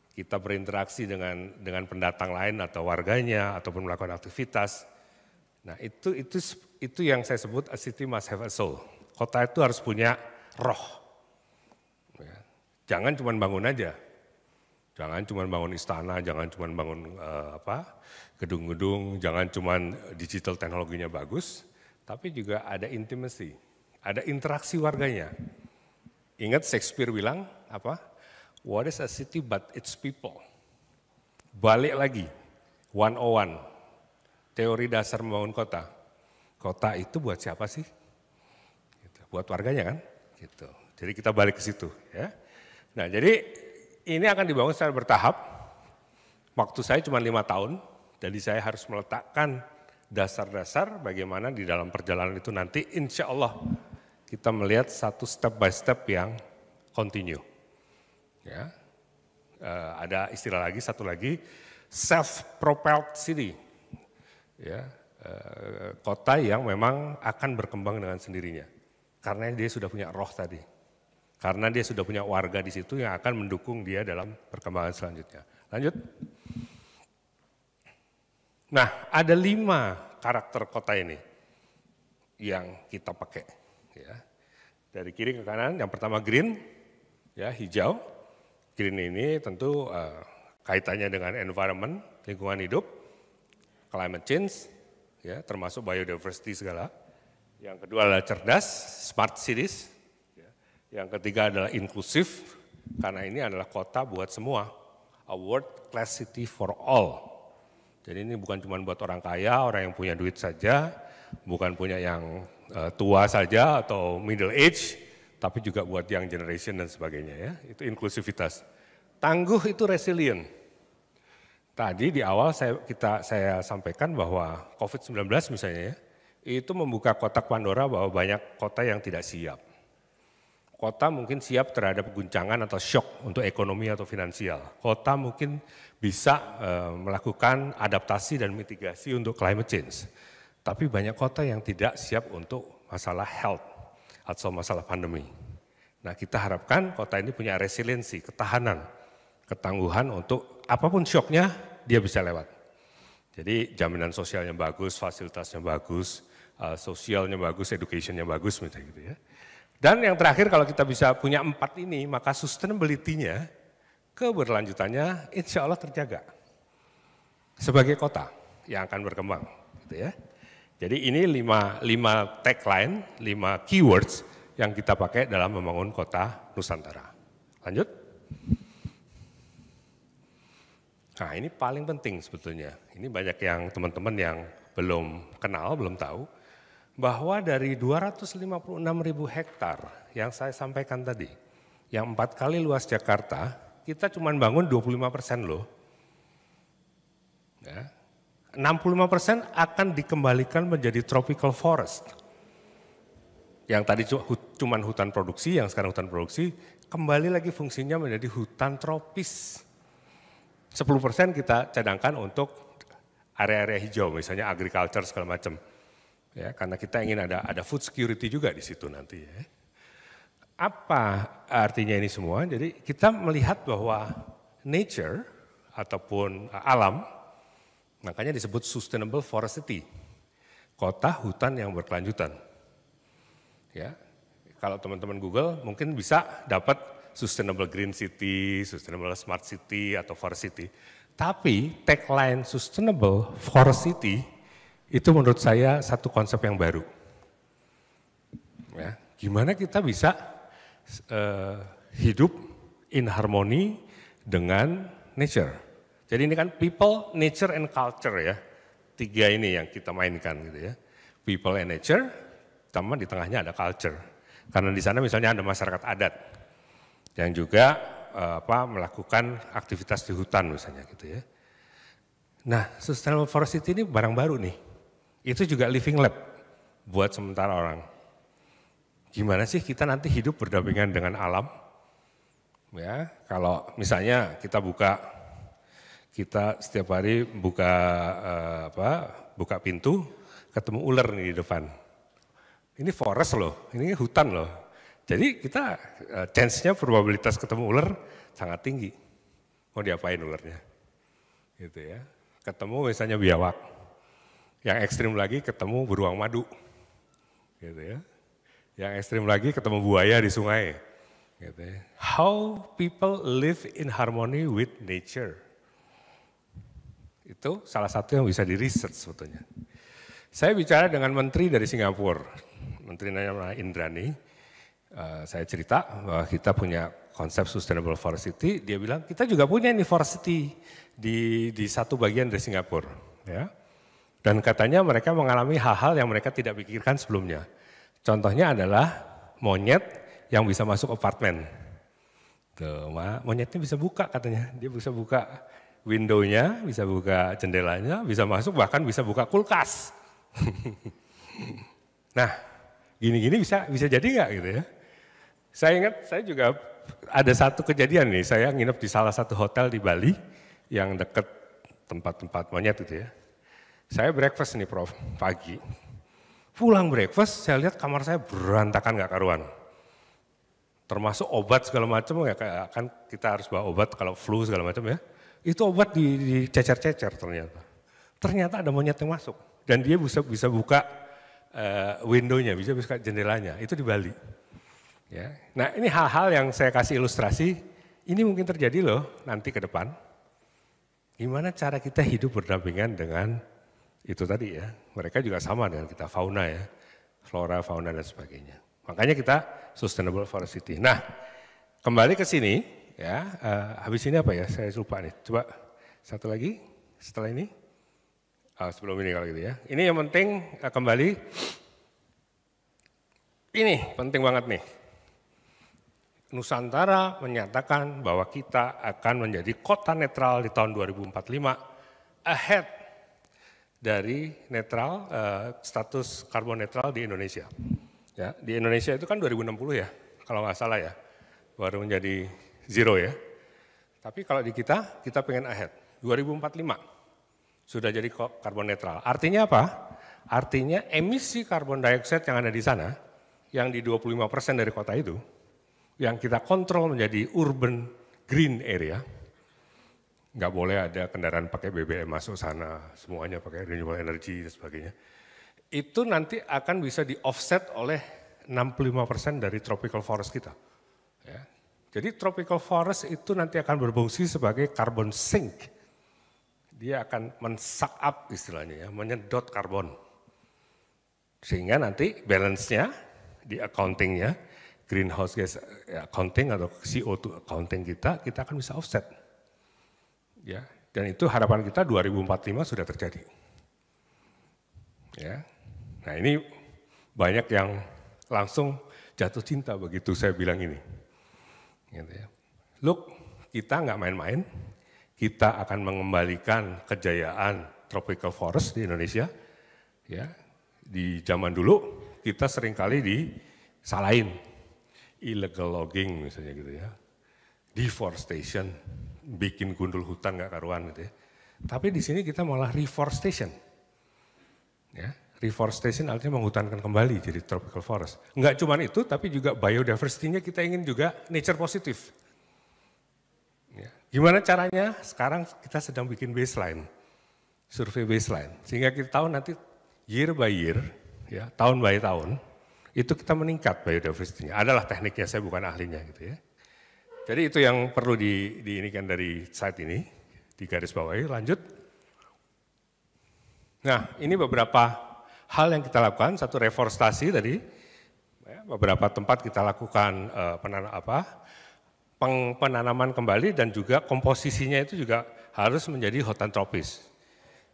Kita berinteraksi dengan pendatang lain atau warganya ataupun melakukan aktivitas. Nah itu yang saya sebut a city must have a soul. Kota itu harus punya roh. Ya. Jangan cuma bangun aja. Jangan cuma bangun istana, jangan cuma bangun gedung-gedung, jangan cuma digital teknologinya bagus, tapi juga ada intimacy, ada interaksi warganya. Ingat Shakespeare bilang apa? What is a city but its people? Balik lagi, 101, teori dasar membangun kota. Kota itu buat siapa sih? Gitu. Buat warganya kan? Gitu. Jadi kita balik ke situ. Ya. Nah jadi ini akan dibangun secara bertahap. Waktu saya cuma 5 tahun, jadi saya harus meletakkan dasar-dasar bagaimana di dalam perjalanan itu nanti insya Allah kita melihat satu step by step yang continue. Ya, ada istilah lagi, satu lagi, self-propelled city. Ya, kota yang memang akan berkembang dengan sendirinya. Karena dia sudah punya roh tadi. Karena dia sudah punya warga di situ yang akan mendukung dia dalam perkembangan selanjutnya. Lanjut. Nah, ada 5 karakter kota ini yang kita pakai. Ya. Dari kiri ke kanan, yang pertama green, ya hijau. Green ini tentu kaitannya dengan environment, lingkungan hidup, climate change, ya termasuk biodiversity segala. Yang kedua adalah cerdas, smart cities. Yang ketiga adalah inklusif, karena ini adalah kota buat semua, a world class city for all. Jadi ini bukan cuma buat orang kaya, orang yang punya duit saja, bukan punya yang tua saja atau middle age, tapi juga buat young generation dan sebagainya ya, itu inklusivitas. Tangguh itu resilient. Tadi di awal saya sampaikan bahwa COVID-19 misalnya ya, itu membuka kotak Pandora bahwa banyak kota yang tidak siap. Kota mungkin siap terhadap guncangan atau shock untuk ekonomi atau finansial. Kota mungkin bisa melakukan adaptasi dan mitigasi untuk climate change. Tapi banyak kota yang tidak siap untuk masalah health atau masalah pandemi. Nah kita harapkan kota ini punya resiliensi, ketahanan, ketangguhan untuk apapun shocknya dia bisa lewat. Jadi jaminan sosialnya bagus, fasilitasnya bagus, sosialnya bagus, educationnya bagus misalnya gitu ya. Dan yang terakhir kalau kita bisa punya 4 ini, maka sustainability-nya, keberlanjutannya insya Allah terjaga. Sebagai kota yang akan berkembang. Gitu ya. Jadi ini 5 tagline, 5 keywords yang kita pakai dalam membangun kota Nusantara. Lanjut. Nah ini paling penting sebetulnya. Ini banyak yang teman-teman yang belum kenal, belum tahu. Bahwa dari 256.000 hektar yang saya sampaikan tadi, yang 4 kali luas Jakarta, kita cuma bangun 25% loh. Ya. 65% akan dikembalikan menjadi tropical forest. Yang tadi cuma hutan produksi, yang sekarang hutan produksi, kembali lagi fungsinya menjadi hutan tropis. 10% kita cadangkan untuk area-area hijau, misalnya agriculture segala macam. Ya, karena kita ingin ada food security juga di situ nanti. Ya. Apa artinya ini semua? Jadi kita melihat bahwa nature ataupun alam, makanya disebut sustainable forestry, kota hutan yang berkelanjutan. Ya, kalau teman-teman Google mungkin bisa dapat sustainable green city, sustainable smart city atau forest city. Tapi tagline sustainable forest city itu menurut saya satu konsep yang baru. Ya, gimana kita bisa hidup in harmony dengan nature. Jadi ini kan people, nature, and culture ya. 3 ini yang kita mainkan gitu ya. People and nature, sama di tengahnya ada culture. Karena di sana misalnya ada masyarakat adat yang juga melakukan aktivitas di hutan misalnya gitu ya. Nah, sustainable forest ini barang baru nih. Itu juga living lab buat sementara orang. Gimana sih kita nanti hidup berdampingan dengan alam? Ya, kalau misalnya kita setiap hari buka pintu, ketemu ular nih di depan. Ini forest loh, ini hutan loh. Jadi kita chance-nya probabilitas ketemu ular sangat tinggi. Mau diapain ularnya? Gitu ya. Ketemu misalnya biawak. Yang ekstrim lagi ketemu beruang madu. Gitu ya. Yang ekstrim lagi ketemu buaya di sungai. Gitu ya. How people live in harmony with nature. Itu salah satu yang bisa di-research sebetulnya. Saya bicara dengan menteri dari Singapura, menteri namanya Indrani. Saya cerita bahwa kita punya konsep sustainable forest city, dia bilang kita juga punya ini forest city di satu bagian dari Singapura. Ya. Dan katanya mereka mengalami hal-hal yang mereka tidak pikirkan sebelumnya. Contohnya adalah monyet yang bisa masuk apartemen. Tuh, monyetnya bisa buka katanya, dia bisa buka window-nya, bisa buka jendelanya, bisa masuk, bahkan bisa buka kulkas. Nah, gini-gini bisa jadi nggak gitu ya? Saya ingat, saya juga ada satu kejadian nih, saya nginep di salah satu hotel di Bali yang dekat tempat-tempat monyet gitu ya. Saya breakfast nih Prof, pagi. Pulang breakfast, saya lihat kamar saya berantakan nggak karuan. Termasuk obat segala macam, ya kan kita harus bawa obat kalau flu segala macam ya. Itu obat dicecer-cecer ternyata. Ternyata ada monyet yang masuk dan dia bisa buka window-nya, bisa buka jendelanya. Itu di Bali. Ya. Nah ini hal-hal yang saya kasih ilustrasi, ini mungkin terjadi loh nanti ke depan. Gimana cara kita hidup berdampingan dengan itu tadi ya. Mereka juga sama dengan kita, fauna ya, flora, fauna dan sebagainya. Makanya kita sustainable forest city. Nah kembali ke sini ya, habis ini apa ya, saya lupa nih. Coba satu lagi setelah ini. Sebelum ini kalau gitu ya. Ini yang penting kembali, ini penting banget nih. Nusantara menyatakan bahwa kita akan menjadi kota netral di tahun 2045 ahead dari netral, status karbon netral di Indonesia. Ya, di Indonesia itu kan 2060 ya, kalau nggak salah ya, baru menjadi zero ya. Tapi kalau di kita pengen ahead, 2045 sudah jadi karbon netral. Artinya apa? Artinya emisi karbon dioksida yang ada di sana, yang di 25% dari kota itu, yang kita kontrol menjadi urban green area, nggak boleh ada kendaraan pakai BBM masuk sana, semuanya pakai renewable energy dan sebagainya. Itu nanti akan bisa di offset oleh 65% dari tropical forest kita. Ya. Jadi tropical forest itu nanti akan berfungsi sebagai carbon sink. Dia akan men-suck up istilahnya ya, menyedot karbon. Sehingga nanti balance-nya di accounting-nya, greenhouse gas accounting atau CO2 accounting kita akan bisa offset. Ya, Dan itu harapan kita 2045 sudah terjadi. Ya. Nah ini banyak yang langsung jatuh cinta begitu saya bilang ini. Gitu ya. Look, kita nggak main-main, kita akan mengembalikan kejayaan tropical forest di Indonesia. Ya, di zaman dulu kita seringkali disalahin, illegal logging misalnya gitu ya, deforestation, bikin gundul hutan nggak karuan gitu ya. Tapi di sini kita malah reforestation. Ya, reforestation artinya menghutankan kembali jadi tropical forest. Enggak cuma itu, tapi juga biodiversity-nya kita ingin juga nature positif. Ya. Gimana caranya? Sekarang kita sedang bikin baseline, survei baseline. Sehingga kita tahu nanti year by year, ya, tahun by tahun, itu kita meningkat biodiversity-nya. Adalah tekniknya, saya bukan ahlinya gitu ya. Jadi itu yang perlu diinikan dari slide ini, di garis bawahi, lanjut. Nah, ini beberapa hal yang kita lakukan, satu reforestasi tadi, ya, beberapa tempat kita lakukan penanaman kembali dan juga komposisinya itu juga harus menjadi hutan tropis.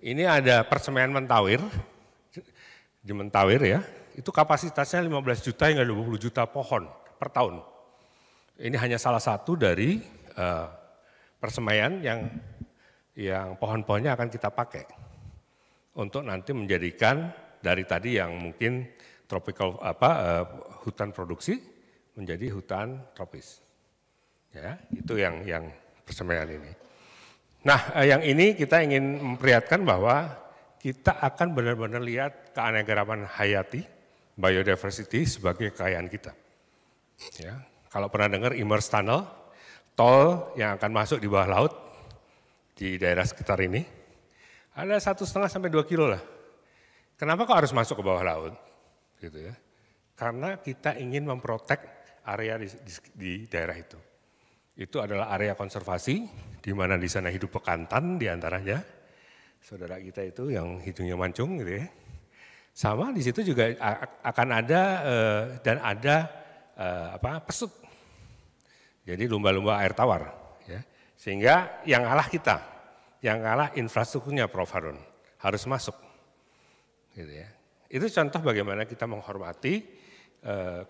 Ini ada persemaian Mentawir, di Mentawir ya, itu kapasitasnya 15 juta hingga 20 juta pohon per tahun. Ini hanya salah satu dari persemaian yang pohon-pohonnya akan kita pakai untuk nanti menjadikan dari tadi yang mungkin tropical hutan produksi menjadi hutan tropis. Ya, itu yang persemaian ini. Nah, yang ini kita ingin memperlihatkan bahwa kita akan benar-benar lihat keanekaragaman hayati, biodiversity sebagai kekayaan kita. Ya, kalau pernah dengar immersed tunnel, tol yang akan masuk di bawah laut di daerah sekitar ini, ada 1,5 sampai 2 kilo lah. Kenapa kok harus masuk ke bawah laut? Gitu ya. Karena kita ingin memprotek area di daerah itu. Itu adalah area konservasi, di mana di sana hidup bekantan di antaranya. Saudara kita itu yang hidungnya mancung gitu ya. Sama di situ juga akan ada dan ada pesut. Jadi lumba-lumba air tawar. Ya. Sehingga yang kalah kita, yang kalah infrastrukturnya Prof. Harun harus masuk. Gitu ya. Itu contoh bagaimana kita menghormati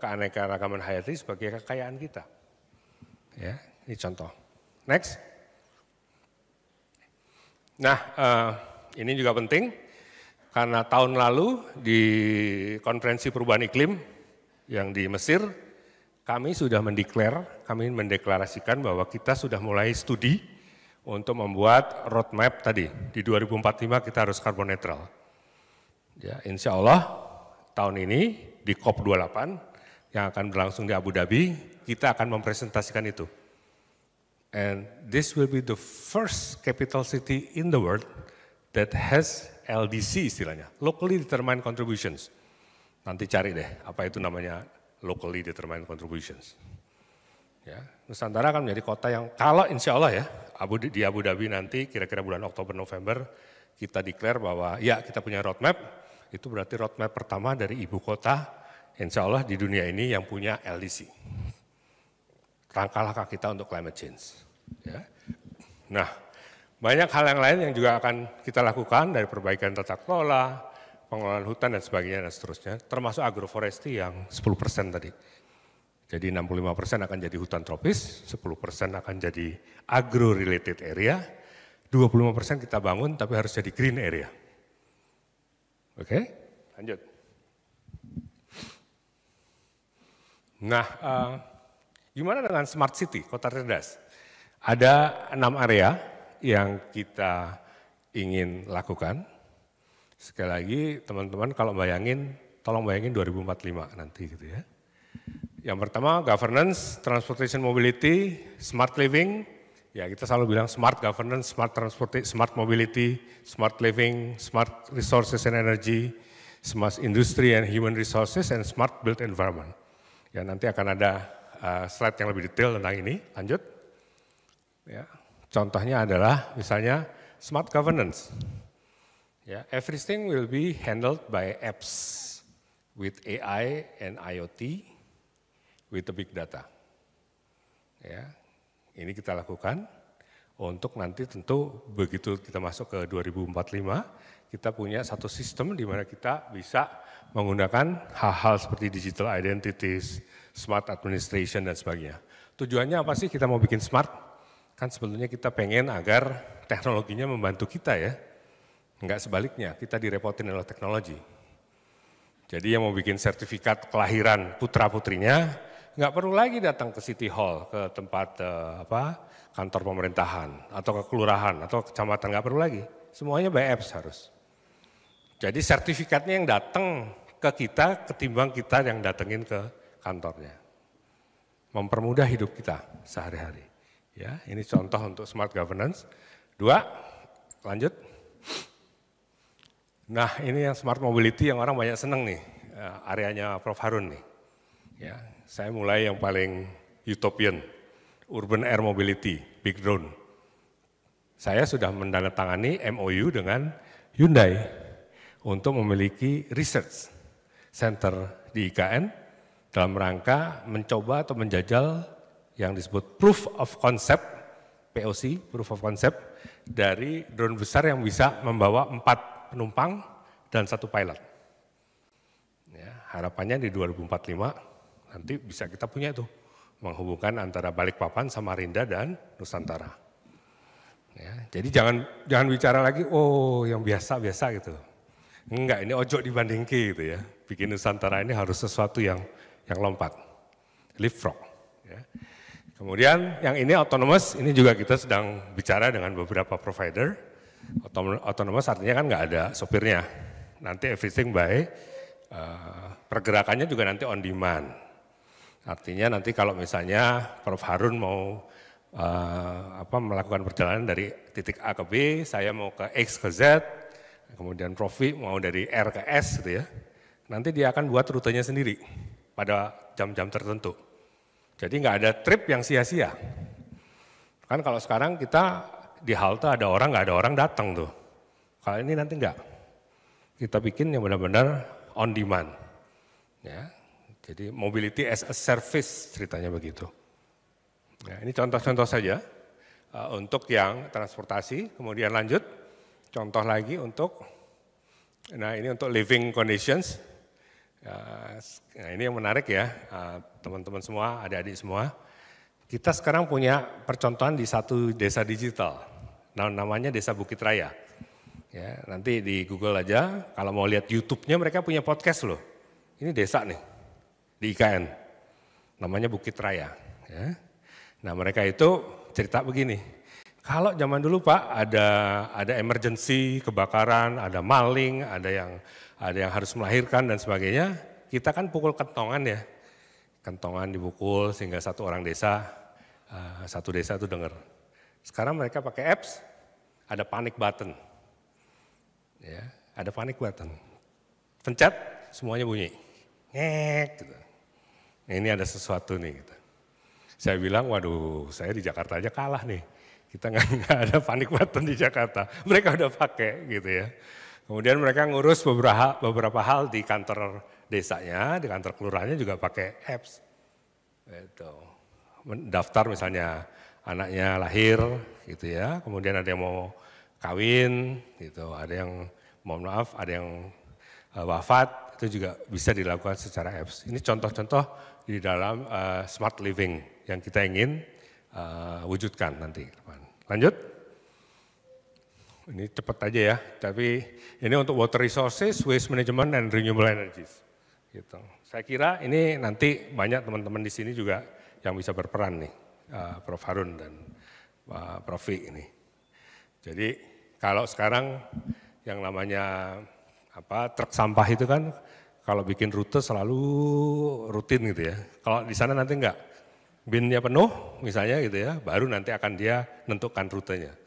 keanekaragaman hayati sebagai kekayaan kita. Ya, ini contoh. Next. Nah, ini juga penting karena tahun lalu di konferensi perubahan iklim yang di Mesir, kami sudah mendeklarasikan bahwa kita sudah mulai studi untuk membuat roadmap tadi. Di 2045 kita harus karbon netral. Ya, insya Allah tahun ini di COP28 yang akan berlangsung di Abu Dhabi, kita akan mempresentasikan itu. And this will be the first capital city in the world that has LDC istilahnya, locally determined contributions. Nanti cari deh apa itu namanya locally determined contributions. Ya, Nusantara akan menjadi kota yang kalau insya Allah ya, di Abu Dhabi nanti kira-kira bulan Oktober-November kita declare bahwa ya kita punya roadmap, itu berarti roadmap pertama dari ibu kota insya Allah di dunia ini yang punya LDC. Langkah-langkah kita untuk climate change. Ya. Nah, banyak hal yang lain yang juga akan kita lakukan dari perbaikan tata kelola, pengelolaan hutan dan sebagainya dan seterusnya, termasuk agroforestry yang 10% tadi. Jadi 65% akan jadi hutan tropis, 10% akan jadi agro-related area, 25% kita bangun tapi harus jadi green area. Oke, lanjut. Nah, gimana dengan smart city, kota cerdas? Ada 6 area yang kita ingin lakukan. Sekali lagi teman-teman kalau bayangin, tolong bayangin 2045 nanti gitu ya. Yang pertama governance, transportation mobility, smart living. Ya kita selalu bilang smart governance, smart transportation, smart mobility, smart living, smart resources and energy, smart industry and human resources, and smart built environment. Ya nanti akan ada slide yang lebih detail tentang ini. Lanjut. Ya, contohnya adalah misalnya smart governance. Ya, everything will be handled by apps with AI and IoT with the big data. Ya, ini kita lakukan untuk nanti tentu begitu kita masuk ke 2045, kita punya satu sistem di mana kita bisa menggunakan hal-hal seperti digital identities, smart administration dan sebagainya. Tujuannya apa sih kita mau bikin smart? Kan sebetulnya kita pengen agar teknologinya membantu kita ya. Enggak sebaliknya, kita direpotin oleh teknologi. Jadi yang mau bikin sertifikat kelahiran putra-putrinya, nggak perlu lagi datang ke City Hall, ke tempat kantor pemerintahan, atau ke kelurahan, atau kecamatan, nggak perlu lagi. Semuanya by apps harus. Jadi sertifikatnya yang datang ke kita ketimbang kita yang datengin ke kantornya. Mempermudah hidup kita sehari-hari. Ya, ini contoh untuk smart governance. 2, lanjut. Nah, ini yang smart mobility yang orang banyak seneng nih, areanya Prof. Harun nih. Ya, saya mulai yang paling utopian, urban air mobility, big drone. Saya sudah menandatangani MOU dengan Hyundai untuk memiliki research center di IKN dalam rangka mencoba atau menjajal yang disebut proof of concept, POC, proof of concept, dari drone besar yang bisa membawa 4 penumpang dan 1 pilot. Ya, harapannya di 2045 nanti bisa kita punya itu, menghubungkan antara Balikpapan, Samarinda, dan Nusantara. Ya, jadi jangan bicara lagi, oh yang biasa-biasa gitu. Enggak, ini ojo dibandingke gitu ya. Bikin Nusantara ini harus sesuatu yang lompat, leapfrog. Ya. Kemudian yang ini autonomous, ini juga kita sedang bicara dengan beberapa provider. Autonomous artinya kan nggak ada sopirnya, nanti everything by pergerakannya juga nanti on demand. Artinya nanti kalau misalnya Prof. Harun mau melakukan perjalanan dari titik A ke B, saya mau ke X ke Z, kemudian Prof. mau dari R ke S gitu ya, nanti dia akan buat rutenya sendiri pada jam-jam tertentu. Jadi nggak ada trip yang sia-sia. Kan kalau sekarang kita di halte ada orang, nggak ada orang datang tuh. Kalau ini nanti nggak. Kita bikin yang benar-benar on demand. Ya, jadi mobility as a service ceritanya begitu. Ya, ini contoh-contoh saja untuk yang transportasi. Kemudian lanjut, contoh lagi untuk, nah ini untuk living conditions. Nah ini yang menarik ya, teman-teman semua, adik-adik semua. Kita sekarang punya percontohan di satu desa digital, namanya Desa Bukit Raya. Ya, nanti di Google aja, kalau mau lihat YouTube-nya mereka punya podcast loh. Ini desa nih, di IKN, namanya Bukit Raya. Ya. Nah mereka itu cerita begini, kalau zaman dulu Pak ada emergency, kebakaran, ada maling, ada yang harus melahirkan dan sebagainya, kita kan pukul kentongan ya. Kentongan dipukul sehingga satu orang desa, satu desa itu dengar. Sekarang mereka pakai apps, ada panic button. Ya, ada panic button. Pencet, semuanya bunyi. Ngek gitu. Nah, ini ada sesuatu nih gitu. Saya bilang, waduh saya di Jakarta aja kalah nih. Kita nggak ada panic button di Jakarta. Mereka udah pakai gitu ya. Kemudian mereka ngurus beberapa hal di kantor desanya, di kantor kelurahannya juga pakai apps. Gitu. Daftar misalnya anaknya lahir gitu ya, kemudian ada yang mau kawin gitu, ada yang mohon maaf, ada yang wafat, itu juga bisa dilakukan secara apps. Ini contoh-contoh di dalam smart living yang kita ingin wujudkan nanti. Lanjut. Ini cepat aja ya, tapi ini untuk water resources, waste management, and renewable energies. Gitu. Saya kira ini nanti banyak teman-teman di sini juga yang bisa berperan nih, Prof. Harun dan Prof. ini. Jadi kalau sekarang yang namanya truk sampah itu kan, kalau bikin rute selalu rutin gitu ya. Kalau di sana nanti enggak, binnya penuh misalnya gitu ya, baru nanti akan dia menentukan rutenya.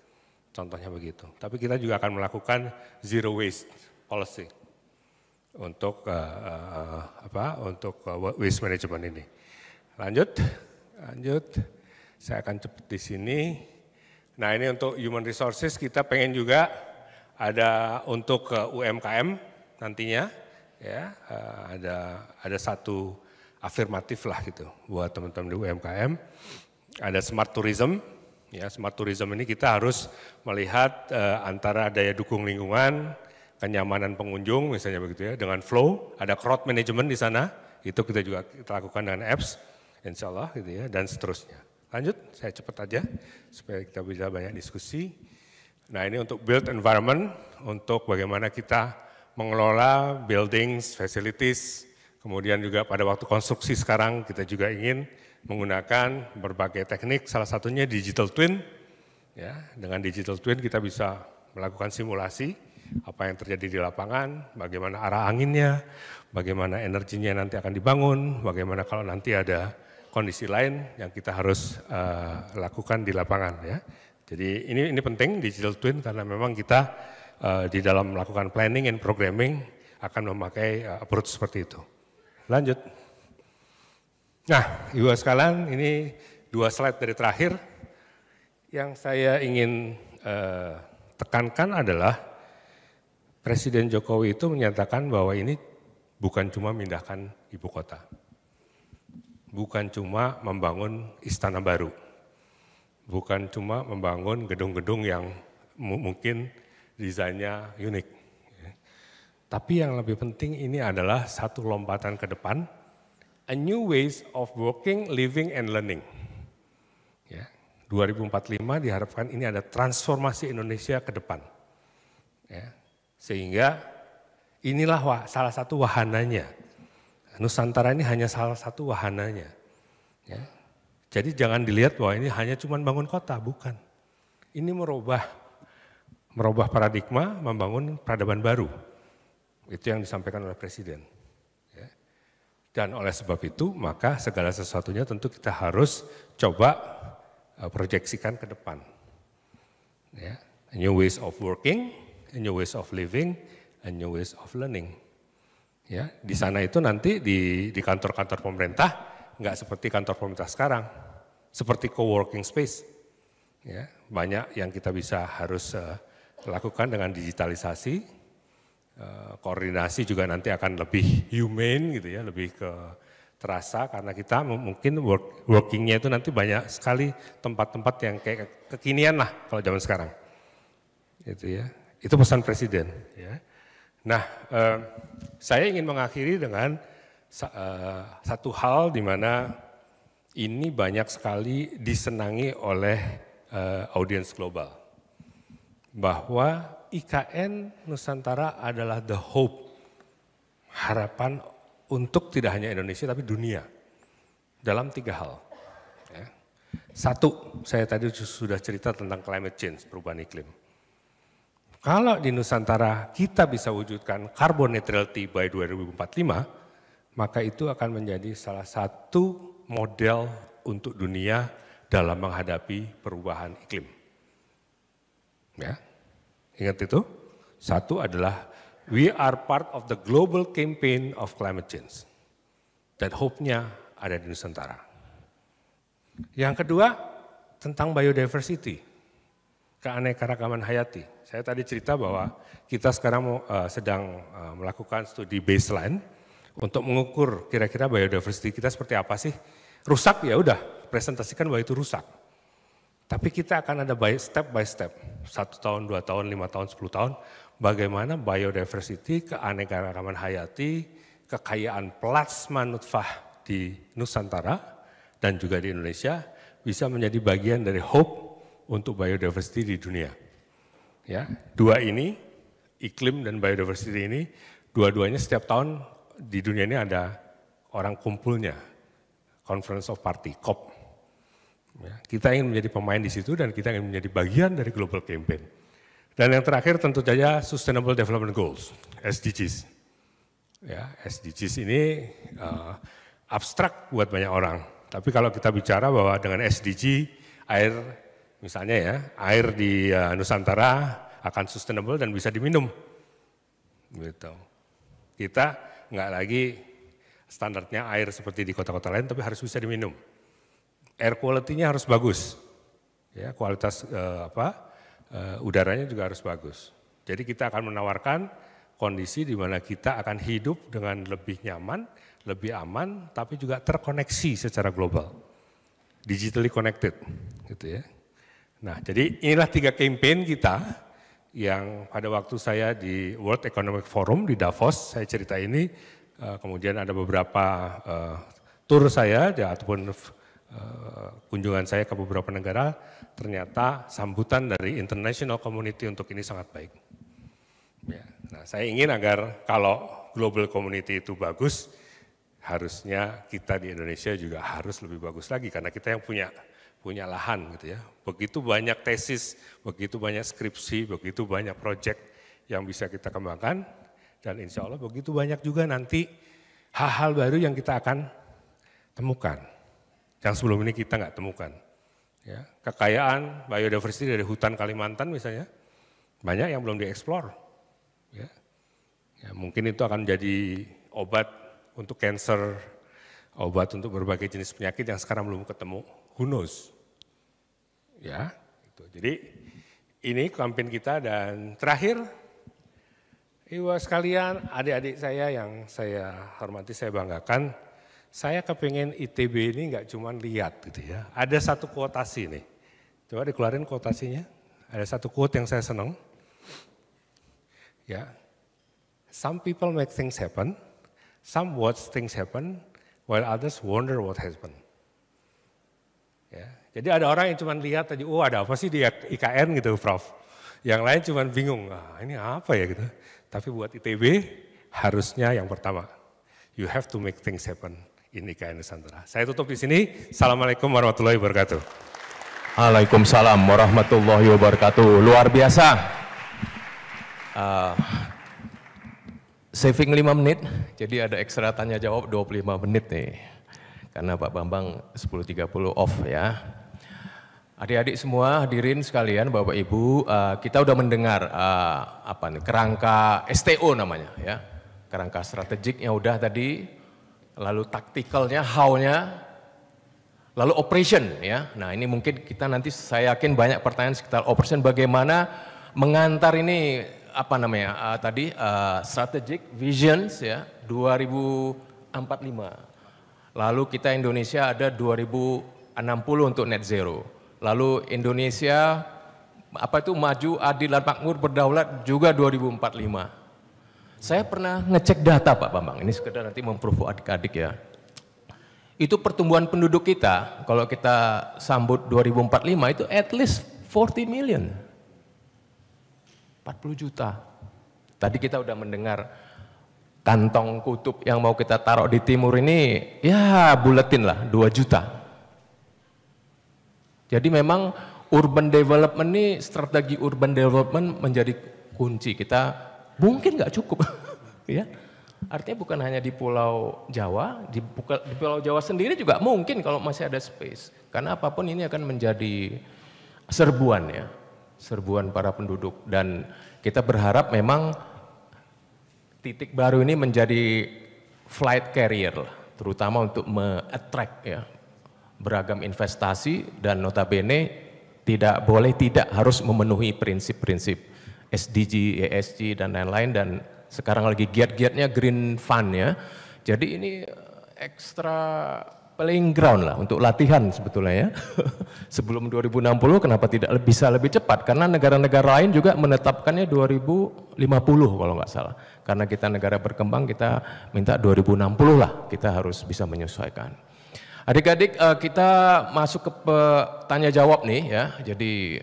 Contohnya begitu. Tapi kita juga akan melakukan zero waste policy untuk waste management ini. Lanjut. Saya akan cepat di sini. Nah ini untuk human resources kita pengen juga ada untuk UMKM nantinya, ya ada satu afirmatif lah gitu buat teman-teman di UMKM. Ada smart tourism, Ya, smart tourism ini kita harus melihat antara daya dukung lingkungan, kenyamanan pengunjung misalnya begitu ya, dengan flow, ada crowd management di sana, itu kita juga lakukan dengan apps, insya Allah gitu ya, dan seterusnya. Lanjut, saya cepat aja supaya kita bisa banyak diskusi. Nah ini untuk build environment, untuk bagaimana kita mengelola buildings, facilities, kemudian juga pada waktu konstruksi sekarang kita juga ingin menggunakan berbagai teknik, salah satunya digital twin. Ya, dengan digital twin kita bisa melakukan simulasi apa yang terjadi di lapangan, bagaimana arah anginnya, bagaimana energinya nanti akan dibangun, bagaimana kalau nanti ada kondisi lain yang kita harus lakukan di lapangan. Ya. Jadi ini penting digital twin karena memang kita di dalam melakukan planning and programming akan memakai approach seperti itu. Lanjut. Nah, Ibu sekalian, ini 2 slide dari terakhir. Yang saya ingin tekankan adalah Presiden Jokowi itu menyatakan bahwa ini bukan cuma memindahkan ibu kota, bukan cuma membangun istana baru, bukan cuma membangun gedung-gedung yang mungkin desainnya unik. Tapi yang lebih penting ini adalah satu lompatan ke depan, a new ways of working, living, and learning. Ya, 2045 diharapkan ini ada transformasi Indonesia ke depan. Ya, sehingga inilah salah satu wahananya. Nusantara ini hanya salah satu wahananya. Ya. Jadi jangan dilihat bahwa ini hanya cuma bangun kota, bukan. Ini merubah paradigma, membangun peradaban baru. Itu yang disampaikan oleh Presiden. Dan oleh sebab itu, maka segala sesuatunya tentu kita harus coba proyeksikan ke depan. Ya, new ways of working, new ways of living, and new ways of learning. Ya, di sana itu nanti di kantor-kantor pemerintah nggak seperti kantor pemerintah sekarang, seperti co-working space. Ya, banyak yang kita bisa harus lakukan dengan digitalisasi. Koordinasi juga nanti akan lebih humane gitu ya, lebih terasa karena kita mungkin workingnya itu nanti banyak sekali tempat-tempat yang kayak kekinian lah kalau zaman sekarang. Itu ya, itu pesan Presiden. Ya. Nah, saya ingin mengakhiri dengan satu hal di mana ini banyak sekali disenangi oleh audiens global, bahwa IKN Nusantara adalah the hope, harapan untuk tidak hanya Indonesia tapi dunia dalam 3 hal. Ya. 1, saya tadi sudah cerita tentang climate change, perubahan iklim. Kalau di Nusantara kita bisa wujudkan carbon neutrality by 2045, maka itu akan menjadi salah satu model untuk dunia dalam menghadapi perubahan iklim. Ya. Ingat itu, 1 adalah we are part of the global campaign of climate change. Dan hope-nya ada di Nusantara. Yang kedua, tentang biodiversity, keanekaragaman hayati. Saya tadi cerita bahwa kita sekarang sedang melakukan studi baseline untuk mengukur kira-kira biodiversity kita seperti apa sih. Rusak ya udah, presentasikan bahwa itu rusak. Tapi kita akan ada step by step, 1 tahun, 2 tahun, 5 tahun, 10 tahun, bagaimana biodiversity, keanekaragaman hayati, kekayaan plasma nutfah di Nusantara dan juga di Indonesia bisa menjadi bagian dari hope untuk biodiversity di dunia. Ya, 2 ini, iklim dan biodiversity ini, dua-duanya setiap tahun di dunia ini ada orang kumpulnya, Conference of Party, COP. Ya, kita ingin menjadi pemain di situ dan kita ingin menjadi bagian dari global campaign. Dan yang terakhir tentu saja Sustainable Development Goals, SDGs. Ya, SDGs ini abstrak buat banyak orang. Tapi kalau kita bicara bahwa dengan SDG, air misalnya ya, air di Nusantara akan sustainable dan bisa diminum. Gitu. Kita nggak lagi standarnya air seperti di kota-kota lain, tapi harus bisa diminum. Air quality-nya harus bagus, ya, kualitas udaranya juga harus bagus. Jadi kita akan menawarkan kondisi di mana kita akan hidup dengan lebih nyaman, lebih aman, tapi juga terkoneksi secara global, digitally connected, gitu ya. Nah, jadi inilah 3 campaign kita yang pada waktu saya di World Economic Forum di Davos, saya cerita ini, kemudian ada beberapa tour saya ataupun kunjungan saya ke beberapa negara, ternyata sambutan dari international community untuk ini sangat baik. Ya, nah, saya ingin agar kalau global community itu bagus, harusnya kita di Indonesia juga harus lebih bagus lagi karena kita yang punya lahan gitu ya. Begitu banyak tesis, begitu banyak skripsi, begitu banyak proyek yang bisa kita kembangkan dan insya Allah begitu banyak juga nanti hal-hal baru yang kita akan temukan. Yang sebelum ini kita nggak temukan. Ya, kekayaan biodiversity dari hutan Kalimantan misalnya, banyak yang belum dieksplor. Ya. Ya, mungkin itu akan jadi obat untuk cancer, obat untuk berbagai jenis penyakit yang sekarang belum ketemu. Who knows? Ya, gitu. Jadi ini kampanye kita dan terakhir, Ibu sekalian, adik-adik saya yang saya hormati, saya banggakan, saya kepengen ITB ini nggak cuma lihat gitu ya. Ada satu kuotasi nih, coba dikeluarin kuotasinya. Ada satu quote yang saya senang. Ya, some people make things happen, some watch things happen, while others wonder what happened. Ya, jadi ada orang yang cuma lihat tadi, oh ada apa sih di IKN gitu Prof. Yang lain cuma bingung, ini apa ya gitu. Tapi buat ITB harusnya yang pertama, you have to make things happen in IKN Nusantara. Saya tutup di sini. Assalamualaikum warahmatullahi wabarakatuh. Waalaikumsalam warahmatullahi wabarakatuh. Luar biasa. Saving 5 menit, jadi ada ekstra tanya jawab 25 menit nih. Karena Pak Bambang 10.30 off ya. Adik-adik semua hadirin sekalian, Bapak Ibu, kita udah mendengar kerangka STO namanya ya. Kerangka strategiknya udah tadi, lalu taktikalnya, how-nya, lalu operation ya. Nah, ini mungkin kita nanti saya yakin banyak pertanyaan sekitar operation, bagaimana mengantar ini strategic visions ya 2045. Lalu kita Indonesia ada 2060 untuk net zero. Lalu Indonesia maju, adil dan makmur, berdaulat juga 2045. Saya pernah ngecek data Pak Bambang, ini sekedar nanti memprovo adik-adik ya. Itu pertumbuhan penduduk kita, kalau kita sambut 2045 itu at least 40 million. 40 juta. Tadi kita udah mendengar kantong kutub yang mau kita taruh di timur ini, ya buletin lah 2 juta. Jadi memang urban development ini, strategi urban development menjadi kunci. Kita mungkin nggak cukup, ya. Artinya bukan hanya di Pulau Jawa, di Pulau Jawa sendiri juga mungkin kalau masih ada space. Karena apapun ini akan menjadi serbuan ya, serbuan para penduduk. Dan kita berharap memang titik baru ini menjadi flight carrier, terutama untuk me-attract ya, beragam investasi dan notabene tidak harus memenuhi prinsip-prinsip SDG, ESG dan lain-lain, dan sekarang lagi giat-giatnya green fund ya. Jadi ini ekstra playing ground lah untuk latihan sebetulnya ya. Sebelum 2060 kenapa tidak bisa lebih cepat? Karena negara-negara lain juga menetapkannya 2050 kalau nggak salah. Karena kita negara berkembang, kita minta 2060 lah, kita harus bisa menyesuaikan. Adik-adik, kita masuk ke tanya jawab nih ya. Jadi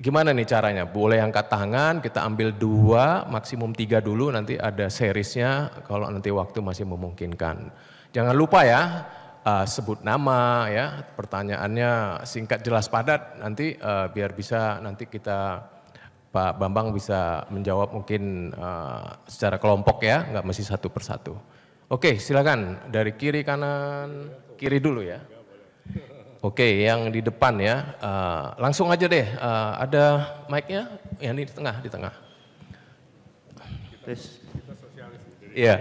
gimana nih caranya? Boleh angkat tangan, kita ambil 2, maksimum 3 dulu, nanti ada seriesnya kalau nanti waktu masih memungkinkan. Jangan lupa ya, sebut nama ya, pertanyaannya singkat jelas padat, nanti biar bisa nanti kita Pak Bambang bisa menjawab mungkin secara kelompok ya, nggak mesti satu persatu. Oke, silakan dari kiri kanan, kiri dulu ya. Oke, yang di depan ya, langsung aja deh. Ada mic-nya, yang di tengah, di tengah. Iya.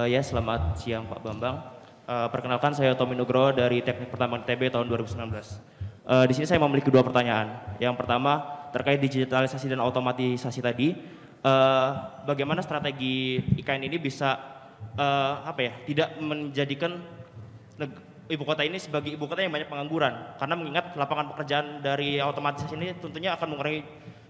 Ya, selamat siang Pak Bambang. Perkenalkan saya Tommy Nugroho dari Teknik Pertambangan ITB tahun 2019. Di sini saya memiliki 2 pertanyaan. Yang pertama terkait digitalisasi dan otomatisasi tadi. Bagaimana strategi IKN ini bisa tidak menjadikan ibu kota ini sebagai ibu kota yang banyak pengangguran. Karena mengingat lapangan pekerjaan dari otomatisasi ini tentunya akan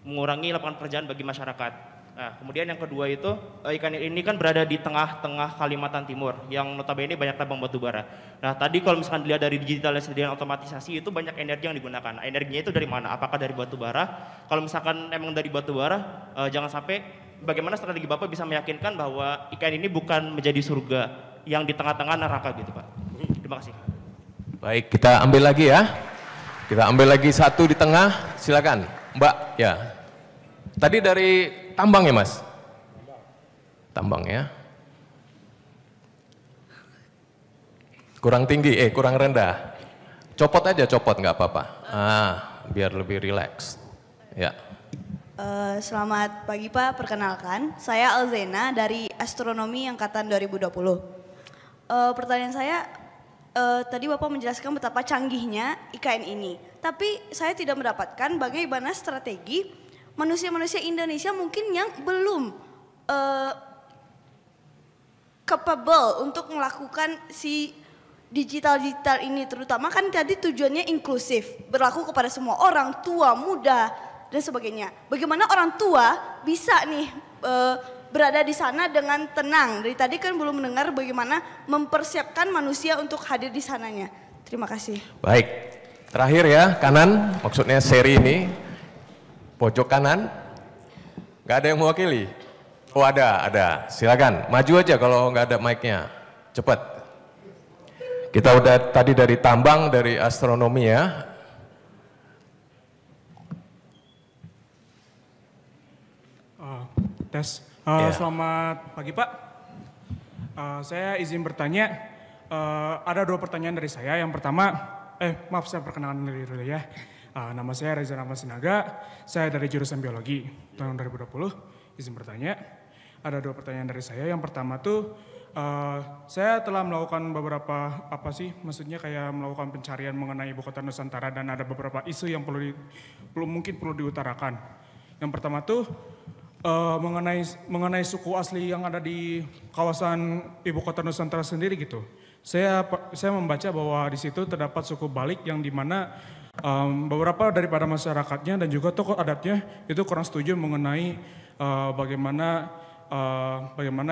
mengurangi lapangan pekerjaan bagi masyarakat. Nah, kemudian yang kedua itu ikan ini kan berada di tengah-tengah Kalimantan Timur yang notabene banyak tambang batu bara. Nah, tadi kalau misalkan dilihat dari digitalisasi dan otomatisasi itu banyak energi yang digunakan. Nah, energinya itu dari mana? Apakah dari batu bara? Kalau misalkan emang dari batu bara, jangan sampai bagaimana strategi Bapak bisa meyakinkan bahwa ikan ini bukan menjadi surga yang di tengah-tengah neraka gitu, Pak. Terima kasih. Baik, kita ambil lagi ya. Kita ambil lagi satu di tengah, silakan Mbak ya. Tadi dari tambang ya Mas? Tambang ya. Kurang tinggi, kurang rendah. Copot aja, copot nggak apa-apa. Biar lebih rileks. Ya. Selamat pagi Pak, perkenalkan saya Alzena dari Astronomi Angkatan 2020. Pertanyaan saya, tadi Bapak menjelaskan betapa canggihnya IKN ini. Tapi saya tidak mendapatkan bagaimana strategi manusia-manusia Indonesia mungkin yang belum capable untuk melakukan si digital ini, terutama kan tadi tujuannya inklusif, berlaku kepada semua orang, tua, muda, dan sebagainya. Bagaimana orang tua bisa nih berada di sana dengan tenang? Dari tadi kan belum mendengar bagaimana mempersiapkan manusia untuk hadir di sananya. Terima kasih. Baik, terakhir ya, kanan, maksudnya seri ini. Pojok kanan, nggak ada yang mewakili? Oh ada, silakan maju aja kalau nggak ada mic-nya, cepat. Kita udah tadi dari tambang, dari astronomi ya. Tes, Selamat pagi Pak. Saya izin bertanya, ada 2 pertanyaan dari saya. Yang pertama, maaf saya perkenalkan dulu ya. Nama saya Reza Rahmat Sinaga, saya dari jurusan biologi tahun 2020. Izin bertanya, ada 2 pertanyaan dari saya. Yang pertama tuh, saya telah melakukan beberapa maksudnya kayak melakukan pencarian mengenai ibu kota Nusantara dan ada beberapa isu yang mungkin perlu diutarakan. Yang pertama tuh mengenai suku asli yang ada di kawasan ibu kota Nusantara sendiri gitu. Saya membaca bahwa di situ terdapat suku Balik yang dimana beberapa daripada masyarakatnya dan juga tokoh adatnya itu kurang setuju mengenai bagaimana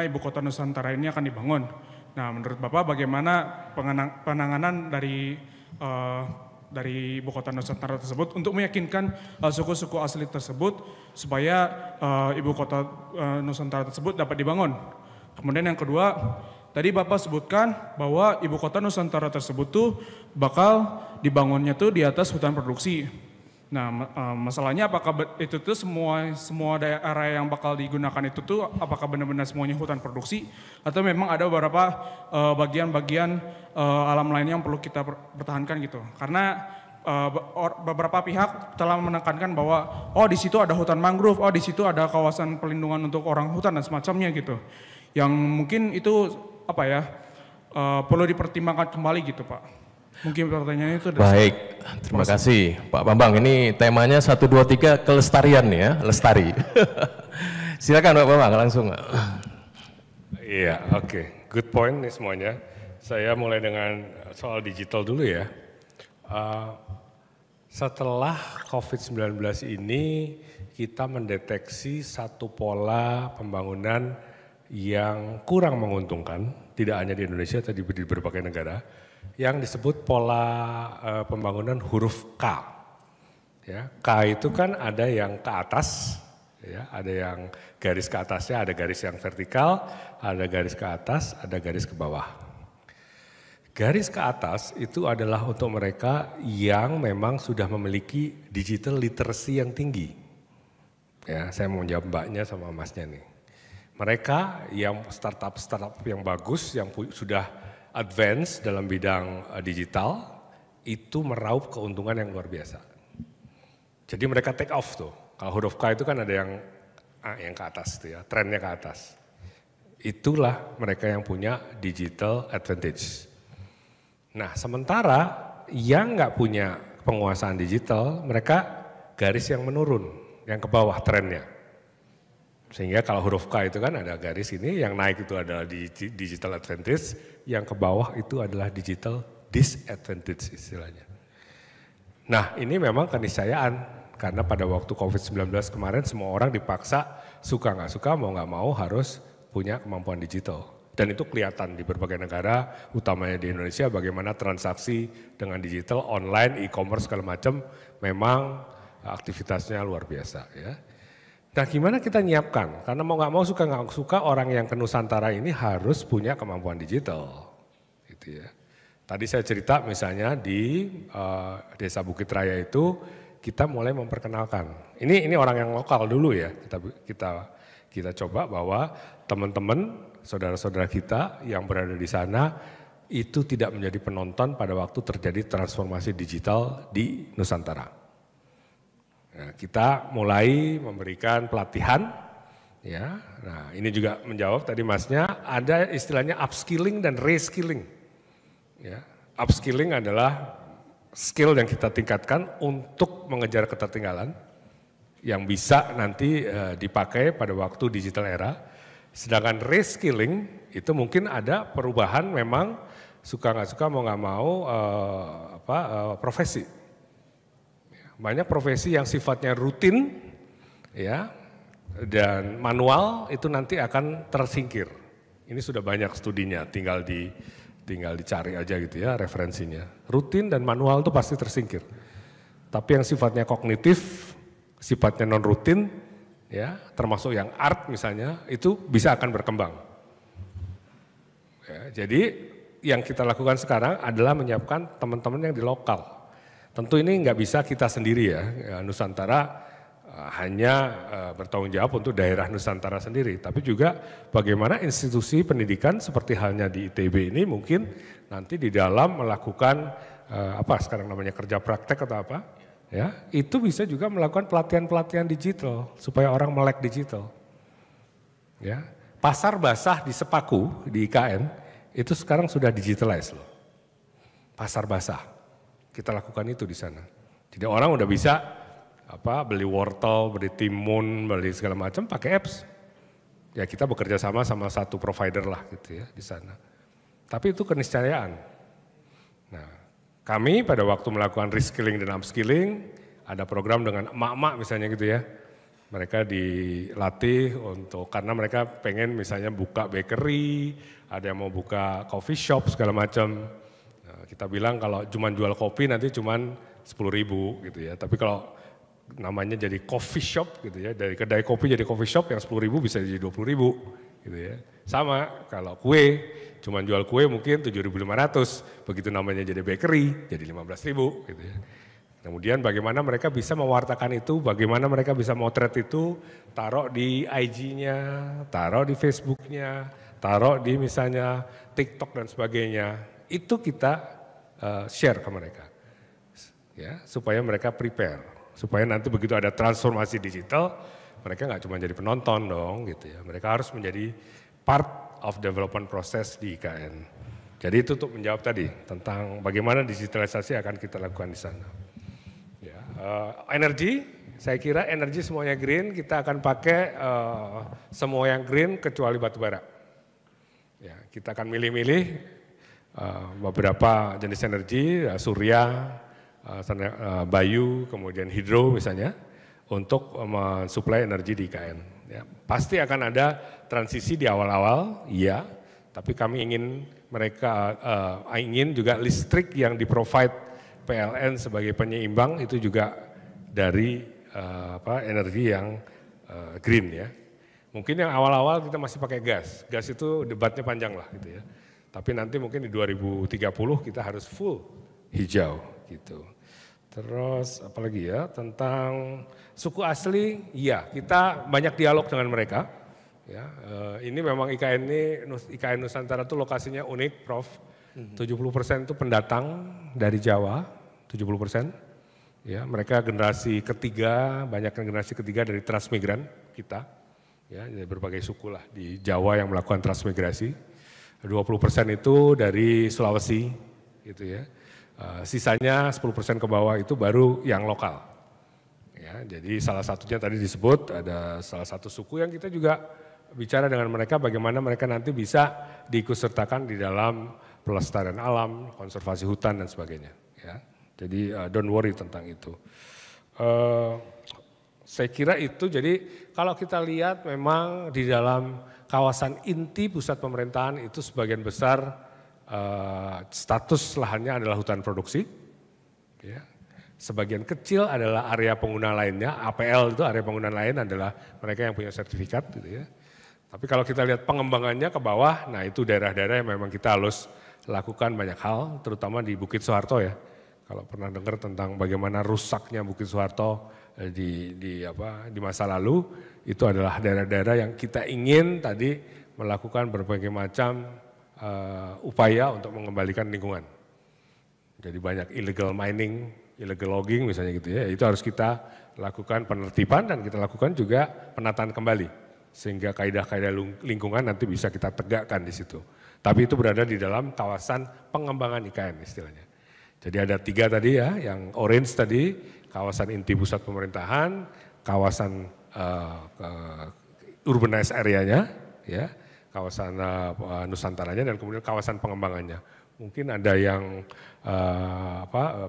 ibu kota Nusantara ini akan dibangun. Nah, menurut Bapak bagaimana penanganan dari ibu kota Nusantara tersebut untuk meyakinkan suku-suku asli tersebut supaya ibu kota Nusantara tersebut dapat dibangun. Kemudian yang kedua, tadi Bapak sebutkan bahwa ibu kota Nusantara tersebut tuh bakal dibangunnya tuh di atas hutan produksi. Nah, masalahnya apakah itu tuh semua daerah yang bakal digunakan itu tuh apakah benar-benar semuanya hutan produksi atau memang ada beberapa bagian-bagian alam lainnya yang perlu kita pertahankan gitu. Karena beberapa pihak telah menekankan bahwa di situ ada hutan mangrove, di situ ada kawasan pelindungan untuk orang hutan dan semacamnya gitu. Yang mungkin itu perlu dipertimbangkan kembali gitu Pak. Mungkin pertanyaannya itu. Baik, terima kasih Pak Bambang. Ini temanya 1, 2, 3 kelestarian ya, lestari. Silakan Pak Bambang langsung. Iya, oke. Good point nih semuanya. Saya mulai dengan soal digital dulu ya. Setelah COVID-19 ini kita mendeteksi satu pola pembangunan yang kurang menguntungkan, tidak hanya di Indonesia, tapi di berbagai negara, yang disebut pola pembangunan huruf K. Ya, K itu kan ada yang ke atas, ya, ada yang garis ke atasnya, ada garis yang vertikal, ada garis ke atas, ada garis ke bawah. Garis ke atas itu adalah untuk mereka yang memang sudah memiliki digital literacy yang tinggi. Ya, saya mau jawab mbaknya sama masnya nih. Mereka yang startup yang bagus, yang sudah advance dalam bidang digital, itu meraup keuntungan yang luar biasa. Jadi mereka take off tuh. Kalau huruf K itu kan ada yang ke atas tuh ya, trennya ke atas. Itulah mereka yang punya digital advantage. Nah, sementara yang nggak punya penguasaan digital, mereka garis yang menurun, yang ke bawah trennya. Sehingga kalau huruf K itu kan ada garis ini, yang naik itu adalah digital advantage, yang ke bawah itu adalah digital disadvantage istilahnya. Nah ini memang keniscayaan karena pada waktu COVID-19 kemarin semua orang dipaksa suka nggak suka mau nggak mau harus punya kemampuan digital. Dan itu kelihatan di berbagai negara, utamanya di Indonesia, bagaimana transaksi dengan digital, online, e-commerce segala macam, memang aktivitasnya luar biasa. Ya. Nah gimana kita nyiapkan? Karena mau nggak mau suka nggak suka orang yang ke Nusantara ini harus punya kemampuan digital. Gitu ya. Tadi saya cerita misalnya di Desa Bukit Raya itu kita mulai memperkenalkan. Ini orang yang lokal dulu ya. Kita coba bahwa teman-teman, saudara-saudara kita yang berada di sana itu tidak menjadi penonton pada waktu terjadi transformasi digital di Nusantara. Nah, kita mulai memberikan pelatihan, ya. Nah, ini juga menjawab tadi Masnya, ada istilahnya upskilling dan reskilling. Ya, upskilling adalah skill yang kita tingkatkan untuk mengejar ketertinggalan yang bisa nanti dipakai pada waktu digital era. Sedangkan reskilling itu mungkin ada perubahan memang suka nggak suka mau nggak mau profesi. Banyak profesi yang sifatnya rutin ya dan manual itu nanti akan tersingkir. Ini sudah banyak studinya, tinggal dicari aja gitu ya referensinya. Rutin dan manual itu pasti tersingkir. Tapi yang sifatnya kognitif, sifatnya non rutin ya, termasuk yang art misalnya, itu bisa akan berkembang. Ya, jadi yang kita lakukan sekarang adalah menyiapkan teman-teman yang di lokal. Tentu ini nggak bisa kita sendiri ya, Nusantara hanya bertanggung jawab untuk daerah Nusantara sendiri. Tapi juga bagaimana institusi pendidikan seperti halnya di ITB ini mungkin nanti di dalam melakukan sekarang namanya kerja praktek atau apa. Ya, itu bisa juga melakukan pelatihan-pelatihan digital supaya orang melek digital. Ya, pasar basah di Sepaku di IKN itu sekarang sudah digitalize loh. Pasar basah kita lakukan itu di sana. Jadi orang udah bisa beli wortel, beli timun, beli segala macam pakai apps. Ya kita bekerja sama satu provider lah gitu ya di sana. Tapi itu keniscayaan. Nah, kami pada waktu melakukan reskilling dan upskilling, ada program dengan emak-emak misalnya gitu ya. Mereka dilatih karena mereka pengen misalnya buka bakery, ada yang mau buka coffee shop segala macam. Nah, kita bilang kalau cuma jual kopi nanti cuma 10.000 gitu ya. Tapi kalau namanya jadi coffee shop gitu ya, dari kedai kopi jadi coffee shop yang 10.000 bisa jadi 20.000 gitu ya. Sama kalau kue, cuma jual kue mungkin 7.500, begitu namanya jadi bakery, jadi 15.000 gitu ya. Kemudian bagaimana mereka bisa mewartakan itu, bagaimana mereka bisa motret itu, taruh di IG-nya, taruh di Facebook-nya, taruh di misalnya TikTok dan sebagainya. Itu kita share ke mereka, ya supaya mereka prepare, supaya nanti begitu ada transformasi digital, mereka nggak cuma jadi penonton dong gitu ya, mereka harus menjadi part of development process di IKN. Jadi itu untuk menjawab tadi tentang bagaimana digitalisasi akan kita lakukan di sana. Ya, energi, saya kira energi semuanya green, kita akan pakai semua yang green kecuali batu bara. Ya, kita akan milih-milih beberapa jenis energi, surya, bayu, kemudian hidro misalnya, untuk mensuplai energi di IKN. Ya, pasti akan ada transisi di awal-awal, iya, tapi kami ingin ingin juga listrik yang di-provide PLN sebagai penyeimbang itu juga dari energi yang green ya. Mungkin yang awal-awal kita masih pakai gas itu debatnya panjang lah gitu ya. Tapi nanti mungkin di 2030 kita harus full hijau gitu. Terus apalagi ya tentang suku asli, iya kita banyak dialog dengan mereka. Ya, ini memang IKN Nusantara itu lokasinya unik, Prof. 70% itu pendatang dari Jawa, 70%. Ya, mereka generasi ketiga, banyak generasi ketiga dari transmigran kita. Ya, dari berbagai suku lah di Jawa yang melakukan transmigrasi. 20% itu dari Sulawesi, gitu ya. Sisanya 10% ke bawah itu baru yang lokal. Ya, jadi salah satunya tadi disebut ada salah satu suku yang kita juga bicara dengan mereka bagaimana mereka nanti bisa diikutsertakan di dalam pelestarian alam, konservasi hutan dan sebagainya. Ya. Jadi don't worry tentang itu. Saya kira itu, jadi kalau kita lihat memang di dalam kawasan inti pusat pemerintahan itu sebagian besar status lahannya adalah hutan produksi. Ya. Sebagian kecil adalah area pengguna lainnya, APL itu area pengguna lain adalah mereka yang punya sertifikat gitu ya. Tapi kalau kita lihat pengembangannya ke bawah, nah itu daerah-daerah yang memang kita harus lakukan banyak hal, terutama di Bukit Soeharto ya. Kalau pernah dengar tentang bagaimana rusaknya Bukit Soeharto di masa lalu, itu adalah daerah-daerah yang kita ingin tadi melakukan berbagai macam upaya untuk mengembalikan lingkungan. Jadi banyak illegal mining, illegal logging misalnya gitu ya, itu harus kita lakukan penertiban dan kita lakukan juga penataan kembali. Sehingga kaidah-kaidah lingkungan nanti bisa kita tegakkan di situ. Tapi itu berada di dalam kawasan pengembangan IKN istilahnya. Jadi ada 3 tadi ya, yang orange tadi, kawasan inti pusat pemerintahan, kawasan urbanized area-nya, ya, kawasan Nusantaranya dan kemudian kawasan pengembangannya. Mungkin ada yang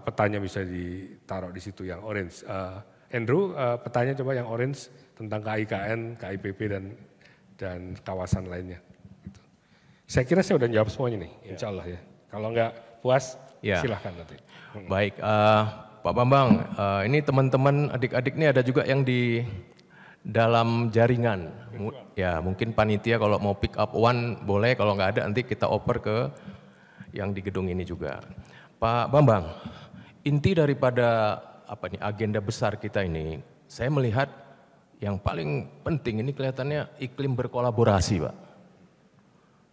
petanya bisa ditaruh di situ yang orange. Andrew, petanya coba yang orange tentang KIKN, KIPP dan kawasan lainnya. Gitu. Saya kira saya udah jawab semuanya nih, insya Allah ya. Kalau nggak puas, silahkan nanti. Baik, Pak Bambang, ini teman-teman adik-adik ini ada juga yang di dalam jaringan. Ya mungkin panitia kalau mau pick up one boleh, kalau nggak ada nanti kita oper ke yang di gedung ini juga. Pak Bambang, inti daripada agenda besar kita ini, saya melihat yang paling penting ini kelihatannya iklim berkolaborasi, Pak.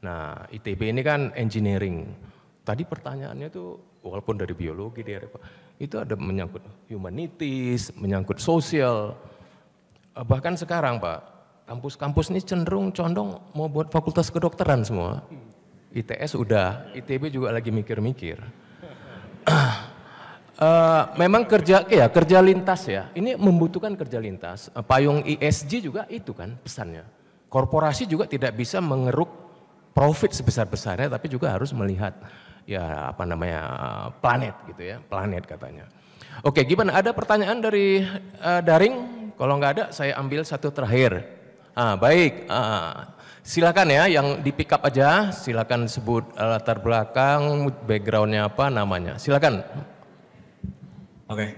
Nah, ITB ini kan engineering. Tadi pertanyaannya tuh walaupun dari biologi, itu ada menyangkut humanities, menyangkut sosial. Bahkan sekarang, Pak, kampus-kampus ini cenderung condong mau buat fakultas kedokteran semua. ITS udah, ITB juga lagi mikir-mikir. Memang kerja lintas ya, ini membutuhkan kerja lintas. Payung ESG juga itu kan pesannya. Korporasi juga tidak bisa mengeruk profit sebesar-besarnya, tapi juga harus melihat ya planet gitu ya, planet katanya. Oke, gimana? Ada pertanyaan dari daring? Kalau nggak ada, saya ambil satu terakhir. Baik, silakan ya, yang di pick up aja. Silakan sebut latar belakang, backgroundnya apa, namanya. Silakan. Oke,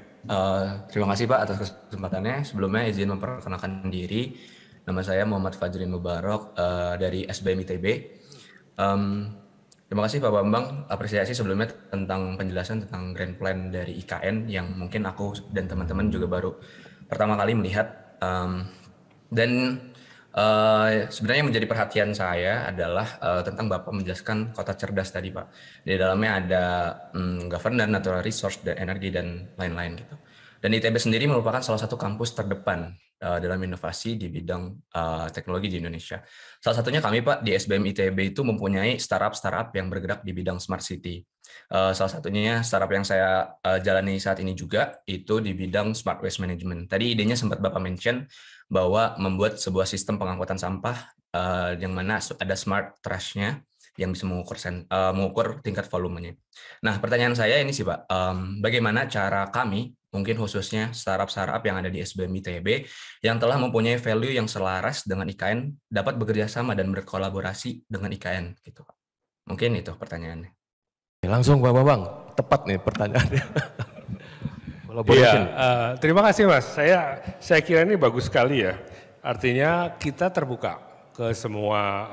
terima kasih Pak atas kesempatannya. Sebelumnya izin memperkenalkan diri. Nama saya Muhammad Fajrin Mubarok dari SBM ITB. Terima kasih Pak Bambang, apresiasi sebelumnya tentang penjelasan tentang grand plan dari IKN yang mungkin aku dan teman-teman juga baru pertama kali melihat. Sebenarnya yang menjadi perhatian saya adalah tentang Bapak menjelaskan kota cerdas tadi Pak. Di dalamnya ada governance, natural resource, dan energi dan lain-lain gitu. Dan ITB sendiri merupakan salah satu kampus terdepan dalam inovasi di bidang teknologi di Indonesia. Salah satunya kami Pak di SBM ITB itu mempunyai startup yang bergerak di bidang smart city. Salah satunya startup yang saya jalani saat ini juga itu di bidang smart waste management. Tadi idenya sempat Bapak mention bahwa membuat sebuah sistem pengangkutan sampah yang mana ada smart trash-nya yang bisa mengukur tingkat volumenya. Nah, pertanyaan saya ini sih Pak, bagaimana cara kami, mungkin khususnya startup yang ada di SBM ITB yang telah mempunyai value yang selaras dengan IKN dapat bekerja sama dan berkolaborasi dengan IKN gitu Pak. Mungkin itu pertanyaannya. Langsung Pak Bambang, tepat nih pertanyaannya. Iya, terima kasih Mas. Saya kira ini bagus sekali ya. Artinya kita terbuka ke semua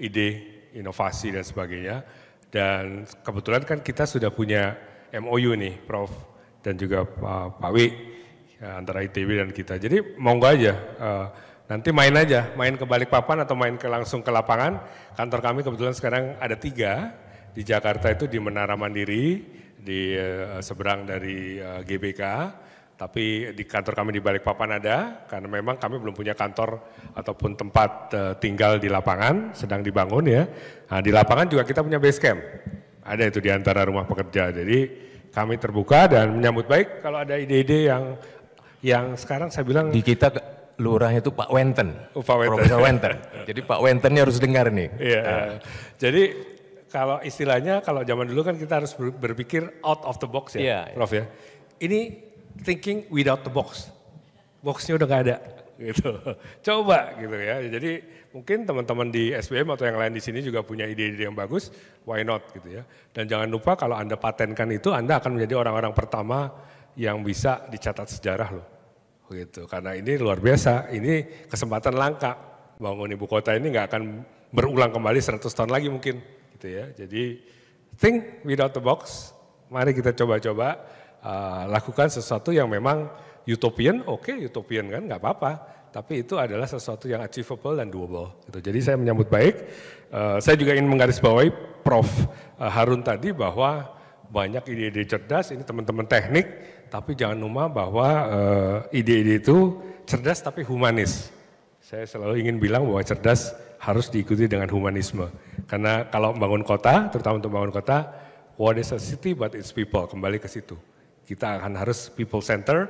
ide, inovasi dan sebagainya. Dan kebetulan kan kita sudah punya MOU nih, Prof. Dan juga Pak Wi, ya, antara ITB dan kita. Jadi monggo aja, nanti main ke Balikpapan atau langsung ke lapangan. Kantor kami kebetulan sekarang ada 3 di Jakarta, itu di Menara Mandiri, di seberang dari GBK, tapi di kantor kami di Balikpapan ada, karena memang kami belum punya kantor ataupun tempat tinggal di lapangan, sedang dibangun ya. Nah, di lapangan juga kita punya base camp, ada itu di antara rumah pekerja. Jadi kami terbuka dan menyambut baik kalau ada ide-ide yang sekarang saya bilang. Di kita lurahnya itu Pak Wenten, Pak Wenten. Profesor Wenten. Jadi Pak Wenten harus dengar nih. Iya. Jadi kalau istilahnya kalau zaman dulu kan kita harus berpikir out of the box ya, Iya, Prof ya. Ini thinking without the box. Boxnya udah gak ada gitu. Coba gitu ya. Jadi mungkin teman-teman di SBM atau yang lain di sini juga punya ide-ide yang bagus, why not gitu ya. Dan jangan lupa kalau Anda patenkan itu, Anda akan menjadi orang-orang pertama yang bisa dicatat sejarah loh. Gitu. Karena ini luar biasa, ini kesempatan langka. Bangun ibu kota ini nggak akan berulang kembali 100 tahun lagi mungkin. Gitu ya. Jadi think without the box, mari kita coba-coba lakukan sesuatu yang memang utopian, oke, utopian kan nggak apa-apa. Tapi itu adalah sesuatu yang achievable dan doable. Gitu. Jadi saya menyambut baik. Saya juga ingin menggarisbawahi Prof. Harun tadi bahwa banyak ide-ide cerdas, ini teman-teman teknik, tapi jangan lupa bahwa ide-ide itu cerdas tapi humanis. Saya selalu ingin bilang bahwa cerdas harus diikuti dengan humanisme. Karena kalau membangun kota, terutama untuk membangun kota, what is a city but its people, kembali ke situ. Kita akan harus people center.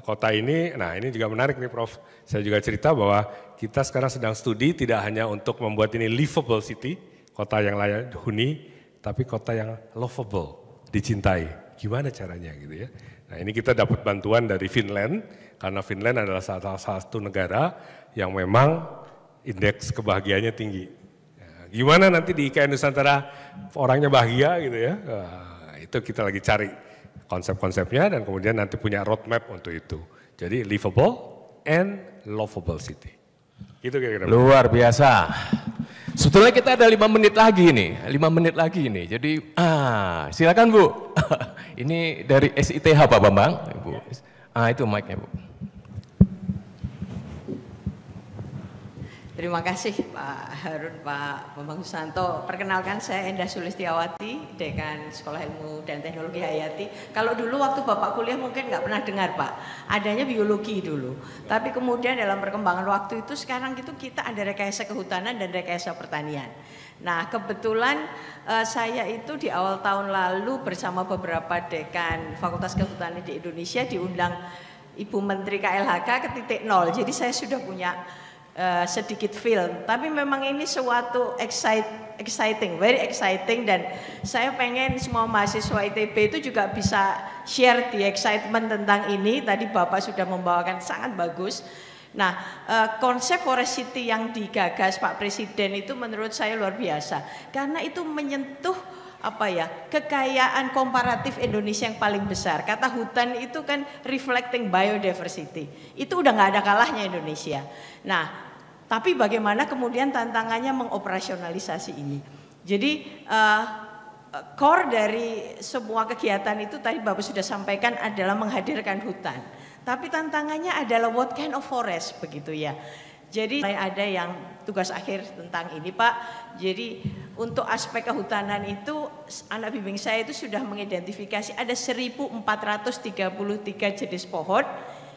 Kota ini, nah ini juga menarik nih Prof. Saya juga cerita bahwa kita sekarang sedang studi tidak hanya untuk membuat ini livable city, kota yang layak huni, tapi kota yang lovable, dicintai. Gimana caranya gitu ya. Nah ini kita dapat bantuan dari Finland, karena Finland adalah salah satu negara yang memang indeks kebahagiaannya tinggi. Nah, gimana nanti di IKN Nusantara orangnya bahagia gitu ya, itu kita lagi cari konsep-konsepnya dan kemudian nanti punya roadmap untuk itu. Jadi livable and lovable city. Gitu kira-kira. Luar biasa. Sebetulnya kita ada 5 menit lagi nih, 5 menit lagi nih. Jadi silakan Bu. Ini dari SITH Pak Bambang, Ibu. Itu mic-nya Bu. Terima kasih Pak Harun, Pak Bambang Susanto. Perkenalkan saya Endah Sulistiawati, Dekan Sekolah Ilmu dan Teknologi Hayati. Kalau dulu waktu Bapak kuliah mungkin nggak pernah dengar Pak, adanya biologi dulu. Tapi kemudian dalam perkembangan waktu itu sekarang itu kita ada rekayasa kehutanan dan rekayasa pertanian. Nah kebetulan saya itu di awal tahun lalu bersama beberapa dekan Fakultas Kehutanan di Indonesia diundang Ibu Menteri KLHK ke titik nol. Jadi saya sudah punya sedikit film, tapi memang ini suatu exciting, very exciting, dan saya pengen semua mahasiswa ITB itu juga bisa share the excitement tentang ini. Tadi Bapak sudah membawakan sangat bagus. Nah, konsep Forest City yang digagas Pak Presiden itu menurut saya luar biasa, karena itu menyentuh kekayaan komparatif Indonesia yang paling besar. Kata hutan itu kan reflecting biodiversity, itu udah nggak ada kalahnya Indonesia. Nah, tapi bagaimana kemudian tantangannya mengoperasionalisasi ini. Jadi core dari semua kegiatan itu tadi Bapak sudah sampaikan adalah menghadirkan hutan. Tapi tantangannya adalah what kind of forest begitu ya. Jadi ada yang tugas akhir tentang ini Pak. Jadi untuk aspek kehutanan itu anak bimbing saya itu sudah mengidentifikasi ada 1433 jenis pohon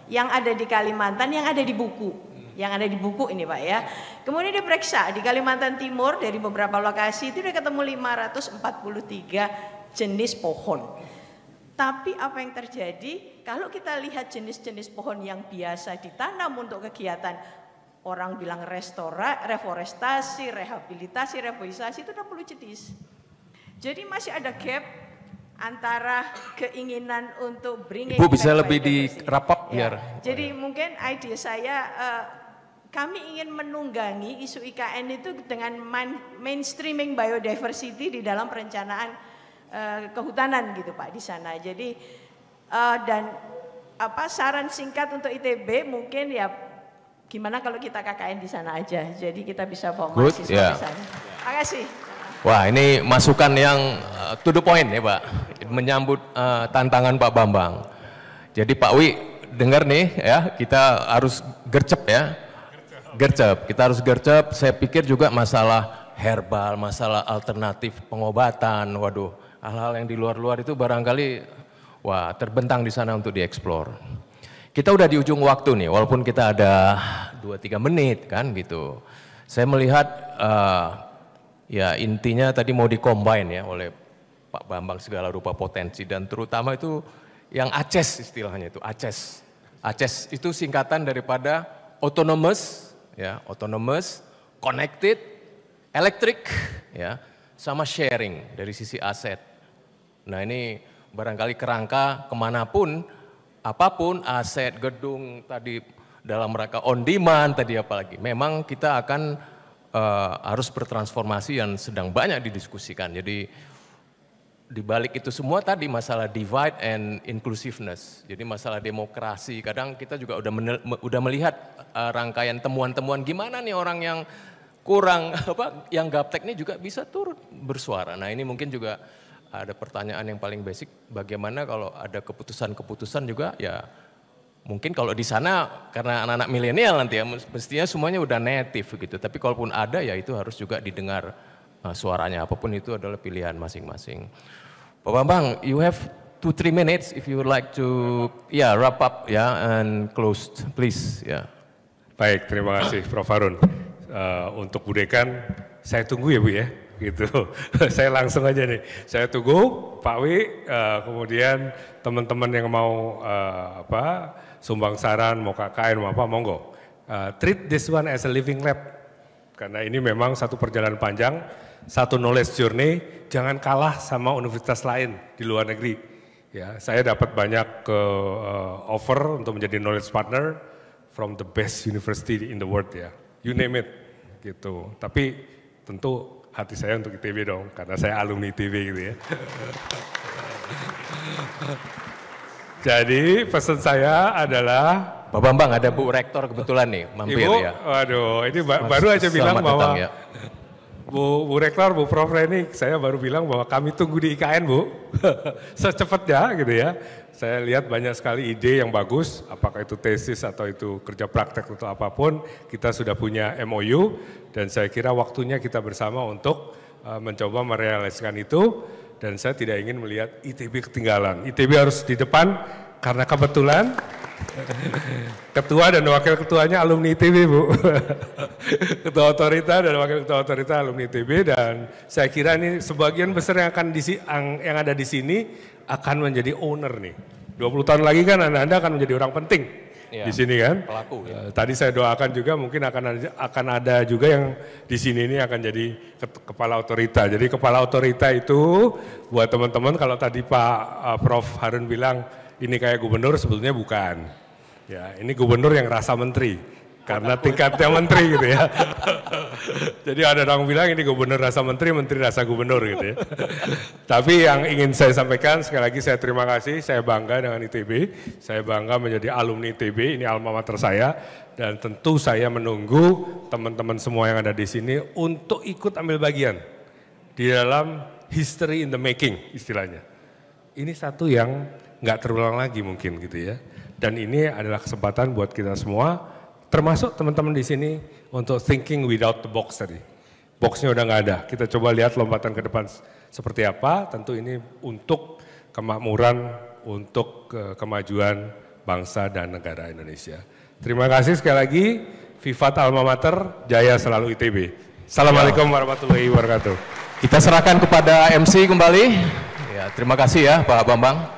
yang ada di Kalimantan, yang ada di buku. Yang ada di buku ini Pak ya. Kemudian diperiksa di Kalimantan Timur dari beberapa lokasi itu dia ketemu 543 jenis pohon. Tapi apa yang terjadi kalau kita lihat jenis-jenis pohon yang biasa ditanam untuk kegiatan orang bilang reforestasi, rehabilitasi, reboisasi itu 60 jenis. Jadi masih ada gap antara keinginan untuk bringing. Ibu bisa lebih dirapap biar. Jadi mungkin ide saya kami ingin menunggangi isu IKN itu dengan mainstreaming biodiversity di dalam perencanaan kehutanan gitu Pak di sana. Jadi dan saran singkat untuk ITB mungkin ya gimana kalau kita KKN di sana aja. Jadi kita bisa bawa mahasiswa di sana. Terima kasih. Wah ini masukan yang to the point ya Pak, menyambut tantangan Pak Bambang. Jadi Pak Wi dengar nih ya, kita harus gercep ya. Kita harus gercep. Saya pikir juga masalah herbal, masalah alternatif pengobatan, waduh, hal-hal yang di luar-luar itu barangkali terbentang di sana untuk dieksplor. Kita udah di ujung waktu nih, walaupun kita ada 2-3 menit kan gitu. Saya melihat ya intinya tadi mau di-combine ya oleh Pak Bambang segala rupa potensi, dan terutama itu yang ACES istilahnya itu, ACES. ACES itu singkatan daripada autonomous, ya, autonomous, connected, electric, ya, sama sharing dari sisi aset. Nah ini barangkali kerangka kemanapun, apapun aset, gedung, tadi dalam rangka on demand, tadi apalagi. Memang kita akan harus bertransformasi yang sedang banyak didiskusikan. Jadi di balik itu semua tadi masalah divide and inclusiveness. Jadi masalah demokrasi, kadang kita juga udah melihat rangkaian temuan-temuan gimana nih orang yang kurang yang gaptek ini juga bisa turut bersuara. Nah ini mungkin juga ada pertanyaan yang paling basic, bagaimana kalau ada keputusan-keputusan juga ya mungkin kalau di sana karena anak-anak milenial nanti ya mestinya semuanya udah native gitu. Tapi kalaupun ada ya itu harus juga didengar suaranya, apapun itu adalah pilihan masing-masing. Pak Bambang, you have 2-3 minutes if you would like to wrap up and close, please. Baik, terima kasih Prof. Harun. Untuk Bu Dekan, saya tunggu ya Bu ya, gitu. Saya langsung aja nih, saya tunggu Pak Wi, kemudian teman-teman yang mau sumbang saran, mau KKN, mau apa, monggo. Treat this one as a living lab, karena ini memang satu perjalanan panjang, satu knowledge journey, jangan kalah sama universitas lain di luar negeri. Ya, saya dapat banyak offer untuk menjadi knowledge partner from the best university in the world ya, you name it, gitu. Tapi tentu hati saya untuk ITB dong, karena saya alumni ITB gitu ya. Jadi pesan saya adalah Pak Bambang, ada Bu Rektor kebetulan nih mampir. Ibu, ya. Waduh, ini baru aja bilang bahwa datang, ya. Bu Rektor, Bu Prof Reni, saya baru bilang bahwa kami tunggu di IKN Bu, secepatnya gitu ya. Saya lihat banyak sekali ide yang bagus, apakah itu tesis atau itu kerja praktek atau apapun, kita sudah punya MOU dan saya kira waktunya kita bersama untuk mencoba merealisasikan itu dan saya tidak ingin melihat ITB ketinggalan. ITB harus di depan karena kebetulan ketua dan wakil ketuanya alumni ITB Bu. Ketua otorita dan wakil ketua otorita alumni ITB dan saya kira ini sebagian besar yang ada di sini akan menjadi owner nih. 20 tahun lagi kan Anda akan menjadi orang penting di sini kan. Pelaku, ya. Tadi saya doakan juga mungkin akan ada juga yang di sini ini akan jadi kepala otorita. Jadi kepala otorita itu buat teman-teman kalau tadi Pak Prof Harun bilang ini kayak gubernur, sebetulnya bukan. Ya, ini gubernur yang rasa menteri, karena tingkatnya menteri gitu ya. Jadi ada orang bilang ini gubernur rasa menteri, menteri rasa gubernur gitu ya. Tapi yang ingin saya sampaikan, sekali lagi saya terima kasih, saya bangga dengan ITB, saya bangga menjadi alumni ITB, ini alma mater saya, dan tentu saya menunggu teman-teman semua yang ada di sini untuk ikut ambil bagian di dalam history in the making istilahnya. Ini satu yang nggak terulang lagi mungkin gitu ya. Dan ini adalah kesempatan buat kita semua, termasuk teman-teman di sini untuk thinking without the box tadi. Boxnya udah nggak ada. Kita coba lihat lompatan ke depan seperti apa. Tentu ini untuk kemakmuran, untuk kemajuan bangsa dan negara Indonesia. Terima kasih sekali lagi. Vivat Alma Mater, Jaya selalu ITB. Assalamualaikum warahmatullahi wabarakatuh. Kita serahkan kepada MC kembali. Ya, terima kasih ya Pak Bambang.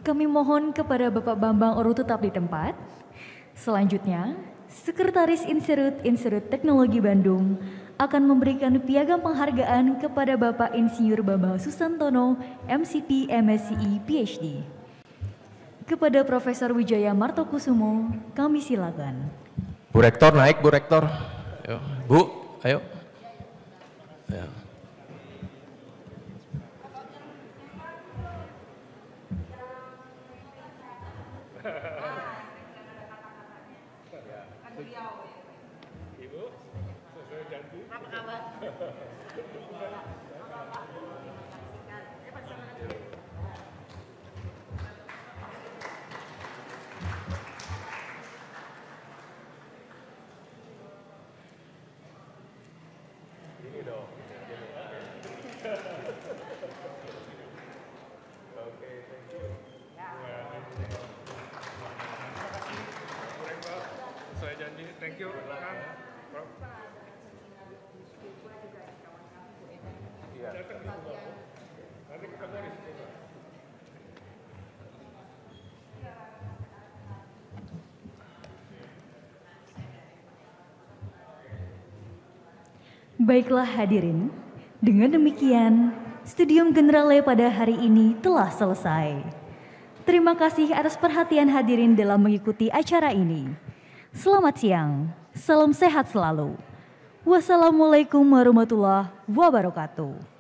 Kami mohon kepada Bapak Bambang urut tetap di tempat. Selanjutnya, Sekretaris Institut Teknologi Bandung akan memberikan piagam penghargaan kepada Bapak Insinyur Bambang Susantono, MCP, MSCI, PhD. Kepada Profesor Wijaya Martokusumo, kami silakan. Bu Rektor naik, Bu Rektor. Ayo. Bu, ayo. Ya. Thank you. Baiklah hadirin, dengan demikian Studium Generale pada hari ini telah selesai. Terima kasih atas perhatian hadirin dalam mengikuti acara ini. Selamat siang, salam sehat selalu. Wassalamualaikum warahmatullahi wabarakatuh.